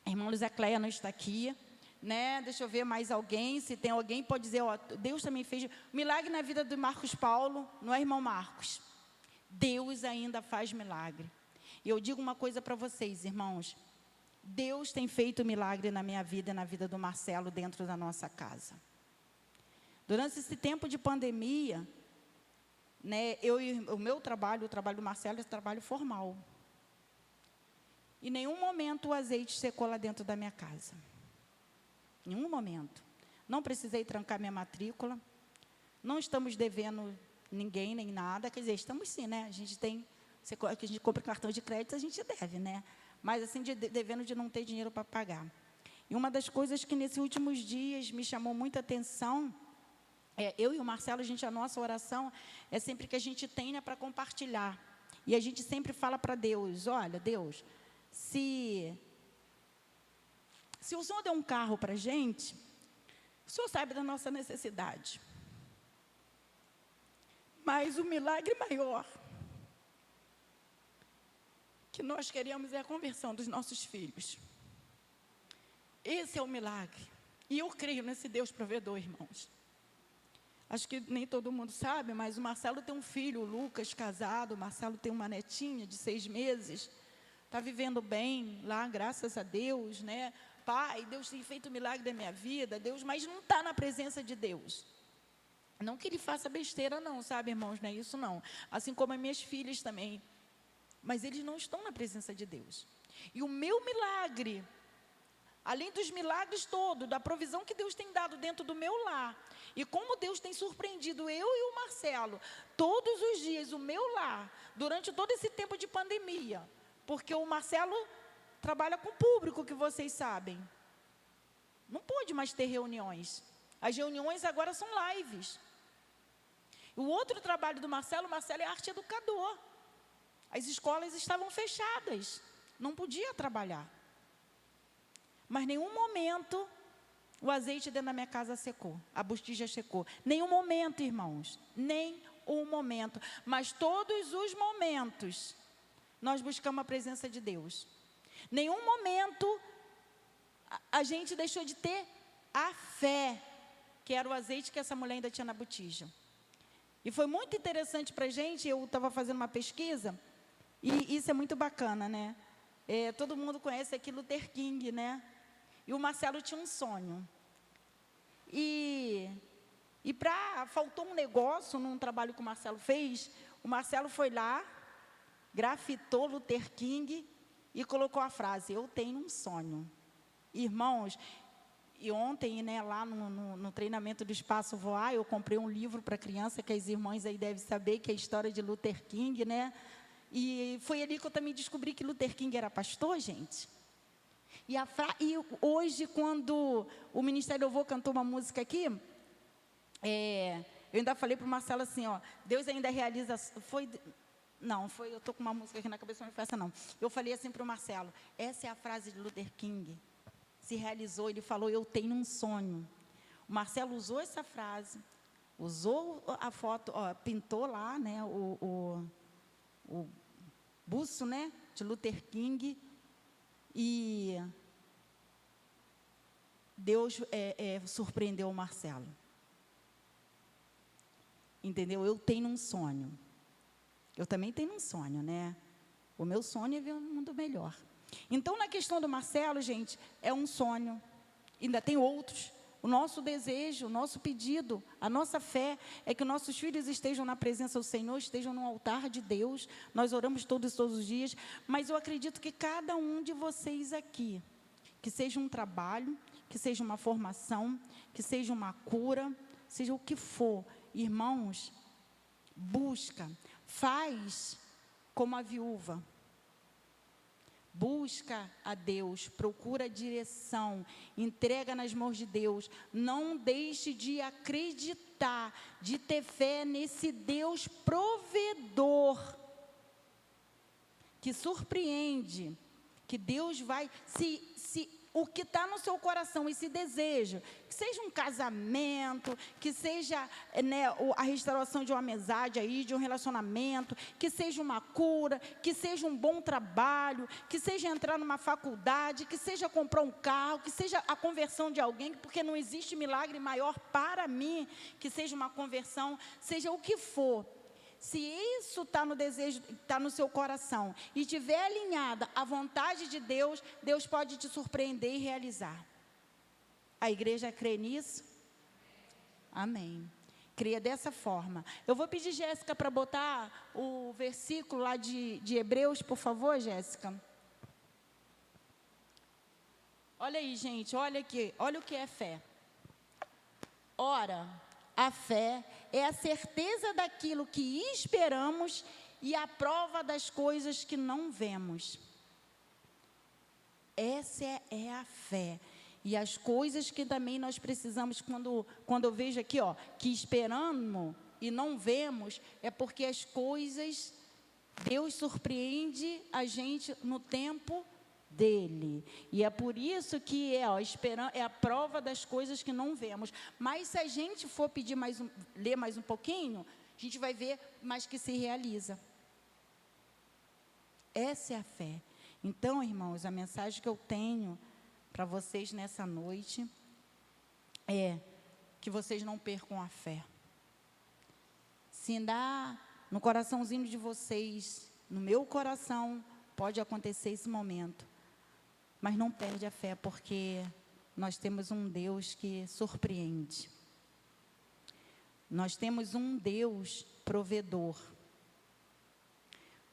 a irmã Luísa Cleia não está aqui, né? Deixa eu ver mais alguém, se tem alguém pode dizer, ó, Deus também fez milagre na vida do Marcos Paulo, não é, irmão Marcos? Deus ainda faz milagre. E eu digo uma coisa para vocês, irmãos, Deus tem feito milagre na minha vida e na vida do Marcelo dentro da nossa casa. Durante esse tempo de pandemia, né, o meu trabalho, o trabalho do Marcelo é trabalho formal. Em nenhum momento o azeite secou lá dentro da minha casa. Em nenhum momento. Não precisei trancar minha matrícula. Não estamos devendo ninguém, nem nada. Quer dizer, estamos sim, né? A gente tem... A gente compra cartão de crédito, a gente deve, né? mas assim, devendo de não ter dinheiro para pagar. E uma das coisas que nesses últimos dias me chamou muita atenção, eu e o Marcelo, a nossa oração é sempre que a gente tenha para compartilhar. E a gente sempre fala para Deus, olha, Deus, se o Senhor der um carro para a gente, o Senhor sabe da nossa necessidade. Mas o milagre maior que nós queremos é a conversão dos nossos filhos. Esse é o milagre. E eu creio nesse Deus provedor, irmãos. Acho que nem todo mundo sabe, mas o Marcelo tem um filho, o Lucas, casado. O Marcelo tem uma netinha de 6 meses. Está vivendo bem lá, graças a Deus, né? Pai, Deus tem feito o milagre da minha vida, Deus, mas não está na presença de Deus. Não que ele faça besteira não, sabe, irmãos, não é isso não. Assim como as minhas filhas também. Mas eles não estão na presença de Deus. E o meu milagre, além dos milagres todos, da provisão que Deus tem dado dentro do meu lar, e como Deus tem surpreendido eu e o Marcelo, todos os dias, o meu lar, durante todo esse tempo de pandemia, porque o Marcelo trabalha com o público, que vocês sabem. Não pôde mais ter reuniões. As reuniões agora são lives. O outro trabalho do Marcelo, o Marcelo é arte educador. As escolas estavam fechadas, não podia trabalhar. Mas nenhum momento o azeite dentro da minha casa secou, a botija secou. Nenhum momento, irmãos, nem um momento. Mas todos os momentos, nós buscamos a presença de Deus. Nenhum momento a gente deixou de ter a fé, que era o azeite que essa mulher ainda tinha na botija. E foi muito interessante para a gente, eu estava fazendo uma pesquisa, e isso é muito bacana, né? Todo mundo conhece aqui Luther King, né? E o Marcelo tinha um sonho. Faltou um negócio num trabalho que o Marcelo fez. O Marcelo foi lá, grafitou Luther King e colocou a frase, eu tenho um sonho. Irmãos, e ontem, né, lá no treinamento do Espaço Voar, eu comprei um livro para criança, que as irmãs aí devem saber, que é a história de Luther King, né? E foi ali que eu também descobri que Luther King era pastor, gente. E hoje, quando o Ministério Louvor cantou uma música aqui, eu ainda falei para o Marcelo assim, ó, Deus ainda realiza... eu estou com uma música aqui na cabeça, não foi essa não. Eu falei assim para o Marcelo, essa é a frase de Luther King. Se realizou, ele falou, eu tenho um sonho. O Marcelo usou essa frase, usou a foto, ó, pintou lá, né, o busto, né, de Luther King, e Deus surpreendeu o Marcelo. Entendeu? Eu tenho um sonho. Eu também tenho um sonho, né? O meu sonho é ver um mundo melhor. Então, na questão do Marcelo, gente, é um sonho. Ainda tem outros. O nosso desejo, o nosso pedido, a nossa fé é que nossos filhos estejam na presença do Senhor, estejam no altar de Deus. Nós oramos todos os dias, mas eu acredito que cada um de vocês aqui, que seja um trabalho, que seja uma formação, que seja uma cura, seja o que for, irmãos, busca, faz como a viúva. Busca a Deus, procura a direção, entrega nas mãos de Deus. Não deixe de acreditar, de ter fé nesse Deus provedor, que surpreende, que Deus vai... o que está no seu coração, esse desejo, que seja um casamento, que seja, né, a restauração de uma amizade aí, de um relacionamento, que seja uma cura, que seja um bom trabalho, que seja entrar numa faculdade, que seja comprar um carro, que seja a conversão de alguém, porque não existe milagre maior para mim, que seja uma conversão, seja o que for. Se isso está no desejo, está no seu coração, e estiver alinhada à vontade de Deus, Deus pode te surpreender e realizar. A igreja crê nisso? Amém. Creia dessa forma. Eu vou pedir Jéssica para botar o versículo lá de Hebreus, por favor, Jéssica. Olha aí, gente, olha aqui, olha o que é fé. Ora, a fé é a certeza daquilo que esperamos e a prova das coisas que não vemos. Essa é a fé. E as coisas que também nós precisamos, quando eu vejo aqui, ó, que esperamos e não vemos, é porque as coisas, Deus surpreende a gente no tempo dele. E é por isso que é a prova das coisas que não vemos. Mas se a gente for pedir ler mais um pouquinho, a gente vai ver mais que se realiza. Essa é a fé. Então, irmãos, a mensagem que eu tenho para vocês nessa noite é que vocês não percam a fé. Se ainda no coraçãozinho de vocês, no meu coração, pode acontecer esse momento. Mas não perde a fé, porque nós temos um Deus que surpreende. Nós temos um Deus provedor.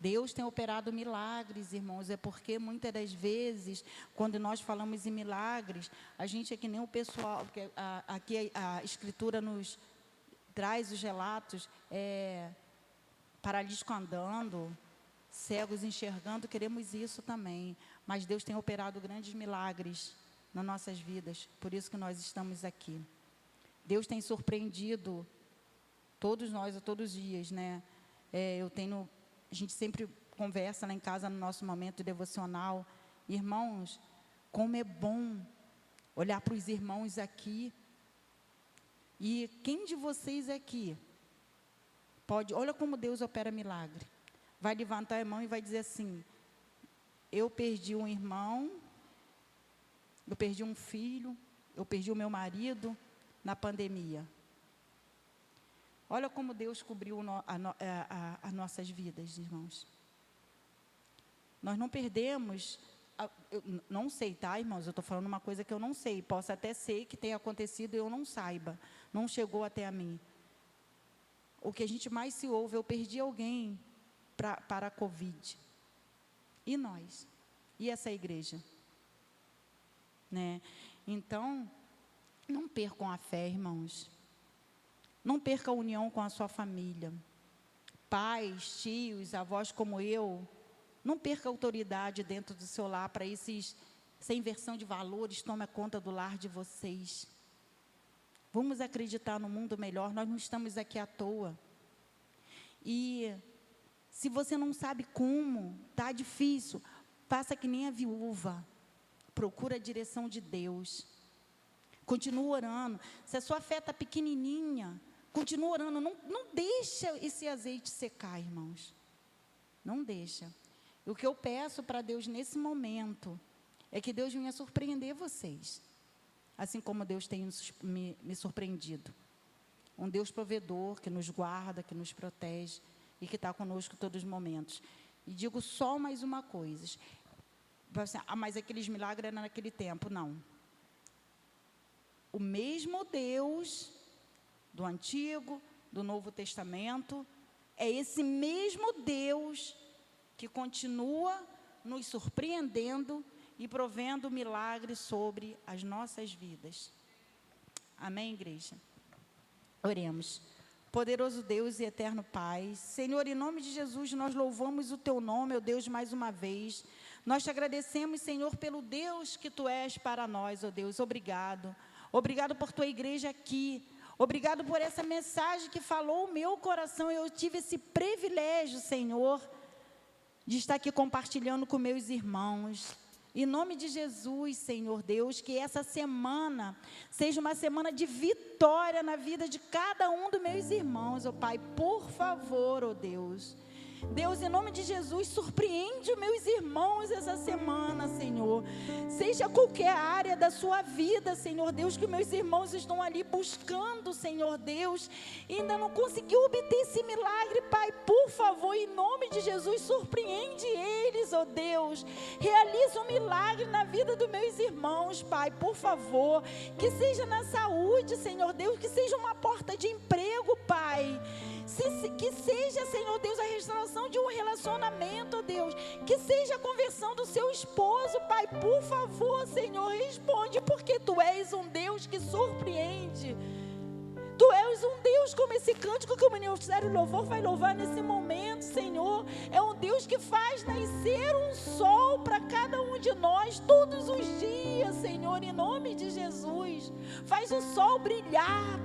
Deus tem operado milagres, irmãos, é porque muitas das vezes, quando nós falamos em milagres, a gente é que nem o pessoal, porque aqui a Escritura nos traz os relatos, paralítico andando, cegos enxergando, queremos isso também, mas Deus tem operado grandes milagres nas nossas vidas, por isso que nós estamos aqui. Deus tem surpreendido todos nós, a todos os dias, né? A gente sempre conversa lá em casa, no nosso momento devocional. Irmãos, como é bom olhar para os irmãos aqui. E quem de vocês aqui olha como Deus opera milagre. Vai levantar a mão e vai dizer assim: eu perdi um irmão, eu perdi um filho, eu perdi o meu marido na pandemia. Olha como Deus cobriu as nossas vidas, irmãos. Nós não perdemos, eu não sei, tá, irmãos? Eu estou falando uma coisa que eu não sei. Posso até ser que tenha acontecido e eu não saiba. Não chegou até a mim. O que a gente mais se ouve, eu perdi alguém para a Covid. E nós? E essa igreja? Né? Então, não percam a fé, irmãos. Não perca a união com a sua família. Pais, tios, avós como eu, não perca a autoridade dentro do seu lar para essa inversão de valores tome conta do lar de vocês. Vamos acreditar no mundo melhor, nós não estamos aqui à toa. E se você não sabe como, está difícil, faça que nem a viúva. Procura a direção de Deus. Continua orando. Se a sua fé está pequenininha, continua orando. Não deixa esse azeite secar, irmãos. Não deixa. O que eu peço para Deus nesse momento é que Deus venha surpreender vocês. Assim como Deus tem me surpreendido. Um Deus provedor, que nos guarda, que nos protege e que está conosco todos os momentos. E digo só mais uma coisa. Mas aqueles milagres eram naquele tempo. Não. O mesmo Deus do Antigo, do Novo Testamento, é esse mesmo Deus que continua nos surpreendendo e provendo milagres sobre as nossas vidas. Amém, igreja? Oremos. Poderoso Deus e eterno Pai, Senhor, em nome de Jesus, nós louvamos o Teu nome, ó Deus, mais uma vez. Nós te agradecemos, Senhor, pelo Deus que Tu és para nós, ó Deus. Obrigado. Obrigado por Tua igreja aqui. Obrigado por essa mensagem que falou o meu coração. Eu tive esse privilégio, Senhor, de estar aqui compartilhando com meus irmãos. Em nome de Jesus, Senhor Deus, que essa semana seja uma semana de vitória na vida de cada um dos meus irmãos, ó Pai. Por favor, ó Deus. Deus, em nome de Jesus, surpreende os meus irmãos essa semana, Senhor. Seja qualquer área da sua vida, Senhor Deus, que meus irmãos estão ali buscando, Senhor Deus, e ainda não conseguiu obter esse milagre, Pai. Por favor, em nome de Jesus, surpreende eles, ó Deus. Realiza um milagre na vida dos meus irmãos, Pai, por favor. Que seja na saúde, Senhor Deus, que seja uma porta de emprego, Pai. Que seja, Senhor Deus, a restauração de um relacionamento, ó Deus. Que seja a conversão do seu esposo, Pai. Por favor, Senhor, responde, porque Tu és um Deus que surpreende. Tu és um Deus Deus como esse cântico que o Ministério Louvor vai louvar nesse momento, Senhor. É um Deus que faz nascer um sol para cada um de nós todos os dias, Senhor, em nome de Jesus. Faz o sol brilhar.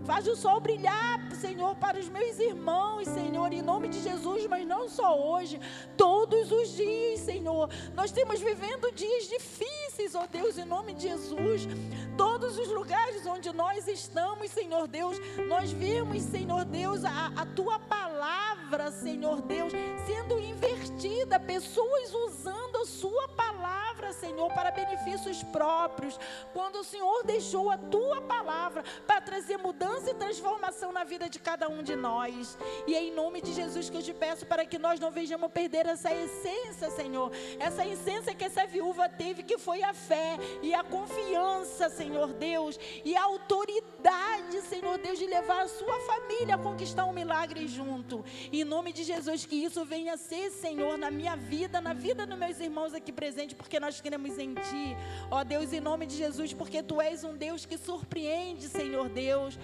Faz o sol brilhar, Senhor, para os meus irmãos, Senhor, em nome de Jesus, mas não só hoje, todos os dias, Senhor. Nós temos vivendo dias difíceis, ó Deus, em nome de Jesus. Todos os lugares onde nós estamos, Senhor Deus, nós vemos, Senhor Deus, a Tua palavra, Senhor Deus, sendo invertida, pessoas usando a Sua palavra, Senhor, para benefícios próprios. Quando o Senhor deixou a Tua palavra para trazer mudança e transformação na vida de cada um de nós. E é em nome de Jesus que eu te peço para que nós não vejamos perder essa essência, Senhor. Essa essência que essa viúva teve, que foi a fé e a confiança, Senhor Deus, e a autoridade, Senhor Deus, de levar a sua família a conquistar um milagre junto. E em nome de Jesus, que isso venha a ser, Senhor, na minha vida, na vida dos meus irmãos aqui presentes, porque nós queremos em Ti, ó Deus, em nome de Jesus, porque Tu és um Deus que surpreende, Senhor Deus.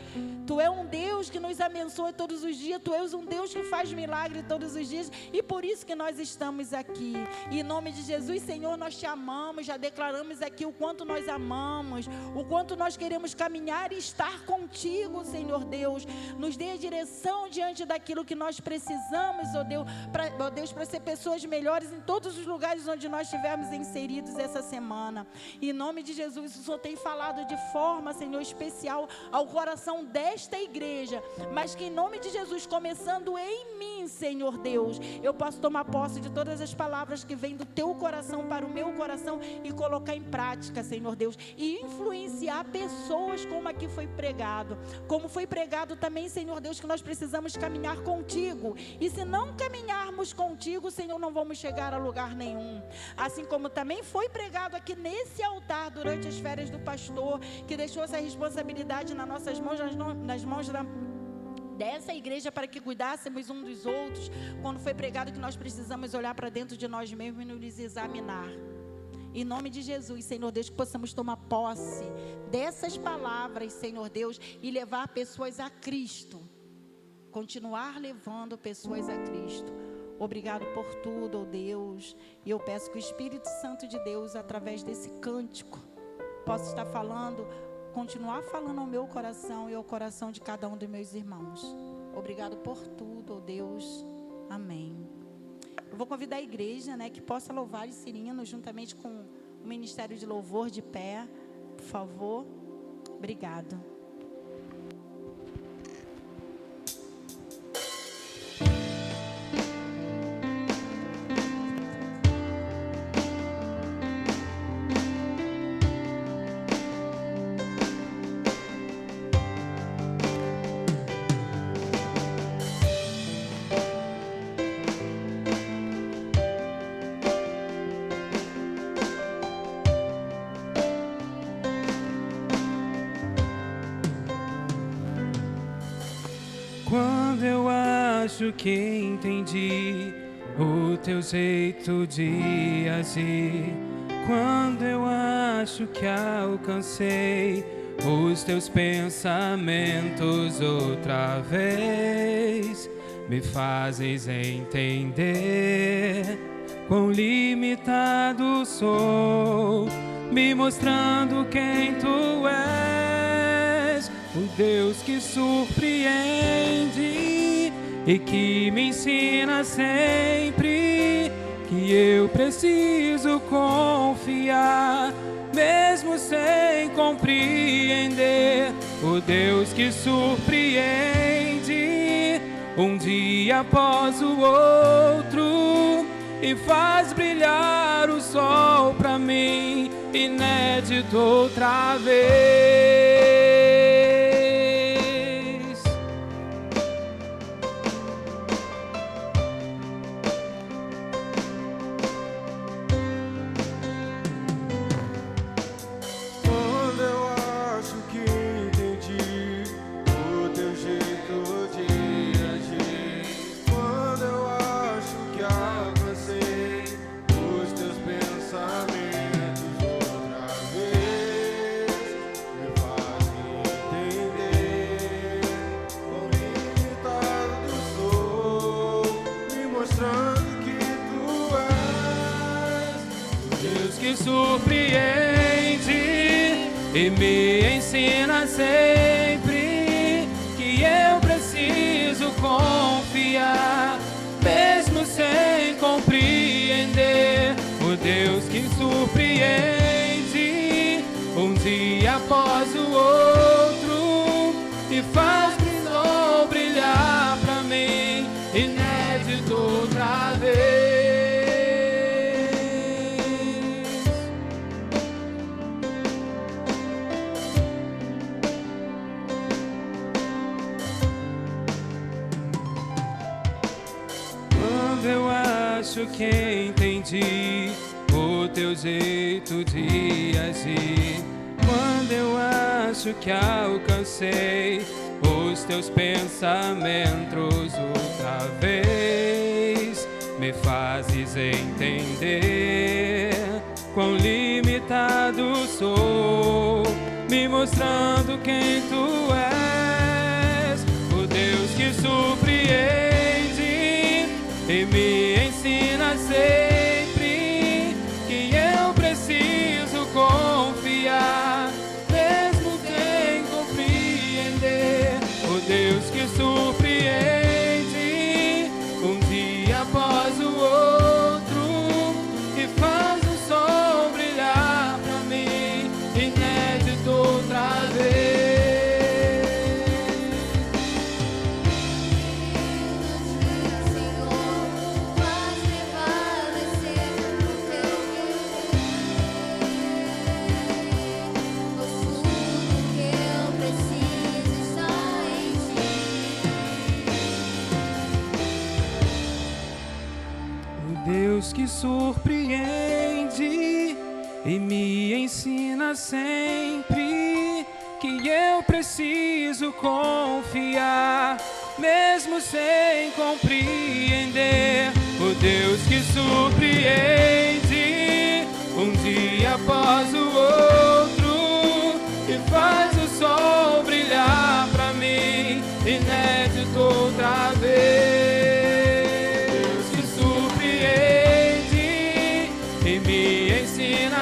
Tu é um Deus que nos abençoa todos os dias. Tu és um Deus que faz milagre todos os dias. E por isso que nós estamos aqui. E em nome de Jesus, Senhor, nós Te amamos. Já declaramos aqui o quanto nós amamos, o quanto nós queremos caminhar e estar contigo, Senhor Deus. Nos dê a direção diante daquilo que nós precisamos, ó Deus, para ser pessoas melhores em todos os lugares onde nós estivermos inseridos essa semana. E em nome de Jesus, o Senhor tem falado de forma, Senhor, especial ao coração desta igreja, mas que em nome de Jesus, começando em mim, Senhor Deus, eu posso tomar posse de todas as palavras que vêm do Teu coração para o meu coração e colocar em prática, Senhor Deus, e influenciar pessoas como aqui foi pregado, como foi pregado também, Senhor Deus, que nós precisamos caminhar contigo, e se não caminharmos contigo, Senhor, não vamos chegar a lugar nenhum. Assim como também foi pregado aqui nesse altar durante as férias do pastor, que deixou essa responsabilidade nas nossas mãos, nas mãos dessa igreja, para que cuidássemos um dos outros, quando foi pregado que nós precisamos olhar para dentro de nós mesmos e nos examinar. Em nome de Jesus, Senhor Deus, que possamos tomar posse dessas palavras, Senhor Deus, e levar pessoas a Cristo, continuar levando pessoas a Cristo. Obrigado por tudo, ó Deus, e eu peço que o Espírito Santo de Deus, através desse cântico, possa estar falando, continuar falando ao meu coração e ao coração de cada um dos meus irmãos. Obrigado por tudo, ó Deus. Amém. Eu vou convidar a igreja, que possa louvar esse hino juntamente com o Ministério de Louvor de pé, por favor. Obrigado. Quando eu acho que entendi o Teu jeito de agir, quando eu acho que alcancei os Teus pensamentos outra vez, me fazes entender quão limitado sou, me mostrando quem Tu és, o Deus que surpreende e que me ensina sempre que eu preciso confiar, mesmo sem compreender. O Deus que surpreende um dia após o outro e faz brilhar o sol pra mim, inédito outra vez. Pensamentos outra vez me fazem e me ensina sempre que eu preciso confiar, mesmo sem compreender. O Deus que surpreende um dia após o outro e faz o brilhar pra mim, inédito outra vez. Quando eu acho que entendi o teu jeito de agir, quando eu acho que alcancei os teus pensamentos outra vez, me fazes entender quão limitado sou, me mostrando quem tu és, o Deus que surpreende e me ensina sempre que eu preciso confiar, mesmo sem compreender. O Deus que surpreende um dia após o outro e faz o sol brilhar pra mim, inédito outra vez. Deus que surpreende e me ensina sempre que eu preciso confiar, mesmo sem compreender. O Deus que surpreende um dia após o outro e faz o sol brilhar pra mim, inédito outra vez.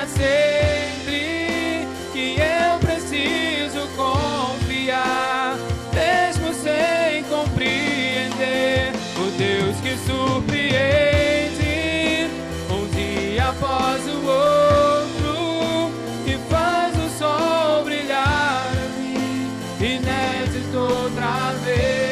Sempre que eu preciso confiar, mesmo sem compreender. O Deus que surpreende um dia após o outro e faz o sol brilhar em mim, inédito outra vez.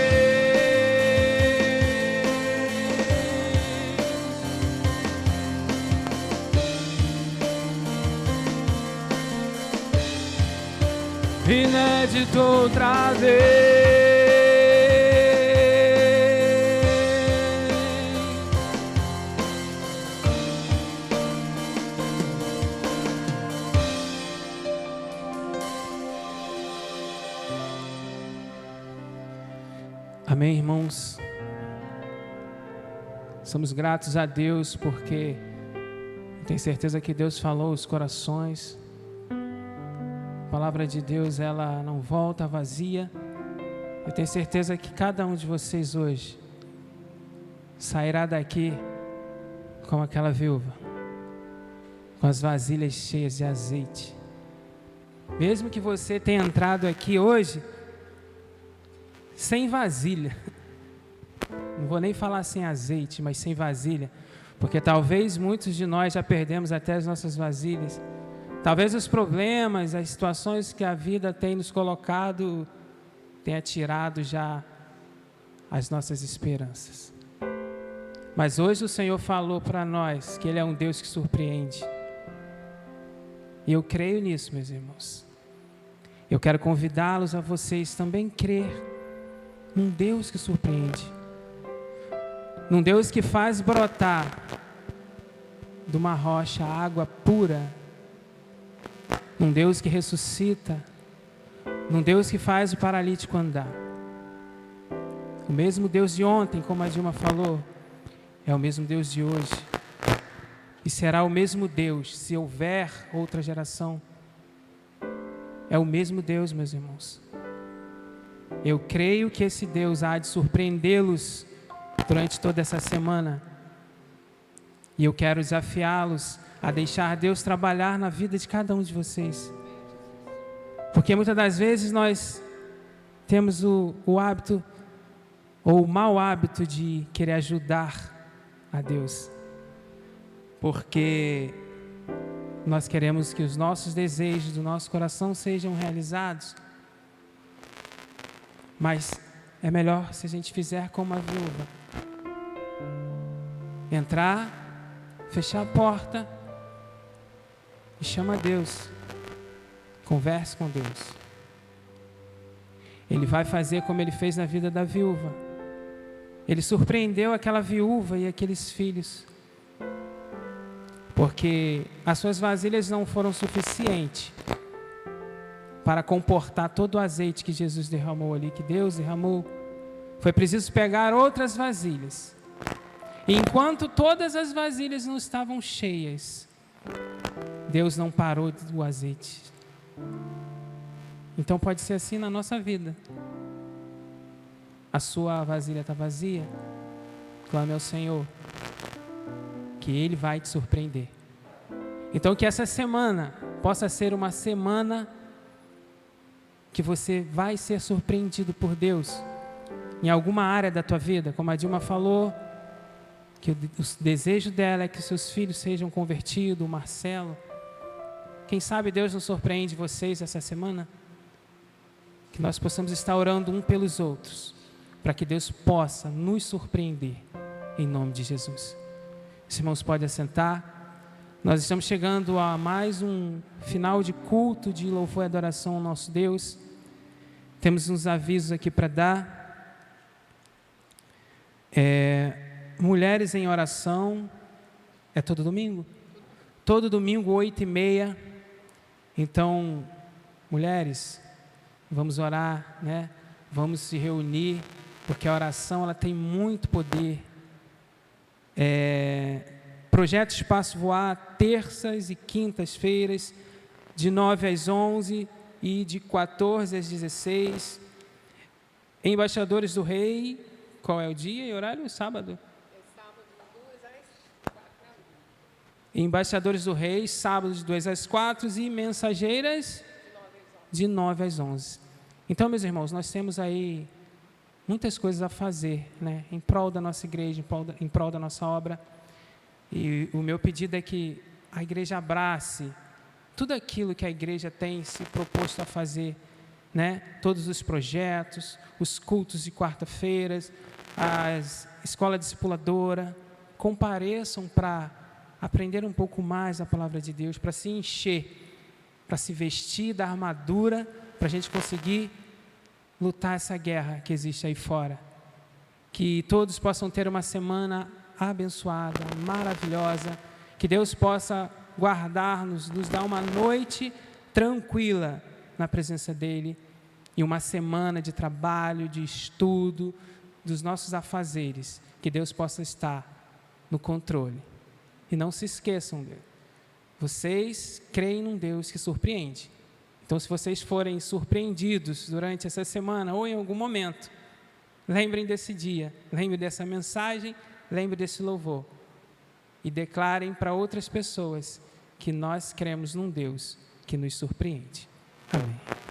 Inédito outra vez. Amém, irmãos? Somos gratos a Deus porque tenho certeza que Deus falou os corações. A palavra de Deus, ela não volta vazia. Eu tenho certeza que cada um de vocês hoje sairá daqui como aquela viúva, com as vasilhas cheias de azeite. Mesmo que você tenha entrado aqui hoje sem vasilha, não vou nem falar sem azeite, mas sem vasilha, porque talvez muitos de nós já perdemos até as nossas vasilhas. Talvez os problemas, as situações que a vida tem nos colocado, tenha tirado já as nossas esperanças. Mas hoje o Senhor falou para nós que Ele é um Deus que surpreende. E eu creio nisso, meus irmãos. Eu quero convidá-los a vocês também crer num Deus que surpreende. Num Deus que faz brotar de uma rocha água pura. Num Deus que ressuscita, num Deus que faz o paralítico andar. O mesmo Deus de ontem, como a Dilma falou, é o mesmo Deus de hoje. E será o mesmo Deus, se houver outra geração. É o mesmo Deus, meus irmãos. Eu creio que esse Deus há de surpreendê-los durante toda essa semana. E eu quero desafiá-los a deixar Deus trabalhar na vida de cada um de vocês. Porque muitas das vezes nós temos o hábito, ou o mau hábito de querer ajudar a Deus. Porque nós queremos que os nossos desejos do nosso coração sejam realizados. Mas é melhor se a gente fizer como a viúva. Entrar, fechar a porta e chama a Deus. Converse com Deus. Ele vai fazer como Ele fez na vida da viúva. Ele surpreendeu aquela viúva e aqueles filhos. Porque as suas vasilhas não foram suficientes para comportar todo o azeite que Jesus derramou ali, que Deus derramou. Foi preciso pegar outras vasilhas. E enquanto todas as vasilhas não estavam cheias, Deus não parou do azeite. Então pode ser assim na nossa vida. A sua vasilha está vazia? Clame ao Senhor, que Ele vai te surpreender. Então que essa semana possa ser uma semana que você vai ser surpreendido por Deus em alguma área da tua vida. Como a Dilma falou, que o desejo dela é que seus filhos sejam convertidos, o Marcelo. Quem sabe Deus nos surpreende vocês essa semana? Que nós possamos estar orando um pelos outros, para que Deus possa nos surpreender, em nome de Jesus. Os irmãos podem assentar. Nós estamos chegando a mais um final de culto de louvor e adoração ao nosso Deus. Temos uns avisos aqui para dar. Mulheres em oração. É todo domingo? Todo domingo, 8h30. Então, mulheres, vamos orar, né? Vamos se reunir, porque a oração ela tem muito poder. Projeto Espaço Voar, terças e quintas-feiras, de 9 às 11 e de 14 às 16. Embaixadores do Rei, qual é o dia e horário? Sábado? Embaixadores do Rei, sábado de 2 às 4 e mensageiras de 9 às 11. Então, meus irmãos, nós temos aí muitas coisas a fazer, né? Em prol da nossa igreja, em prol da nossa obra. E o meu pedido é que a igreja abrace tudo aquilo que a igreja tem se proposto a fazer, né? Todos os projetos, os cultos de quarta-feiras, a escola discipuladora, compareçam para aprender um pouco mais a palavra de Deus, para se encher, para se vestir da armadura, para a gente conseguir lutar essa guerra que existe aí fora. Que todos possam ter uma semana abençoada, maravilhosa, que Deus possa guardar-nos, nos dar uma noite tranquila na presença dEle e uma semana de trabalho, de estudo, dos nossos afazeres, que Deus possa estar no controle. E não se esqueçam dele. Vocês creem num Deus que surpreende. Então, se vocês forem surpreendidos durante essa semana ou em algum momento, lembrem desse dia, lembrem dessa mensagem, lembrem desse louvor e declarem para outras pessoas que nós cremos num Deus que nos surpreende. Amém.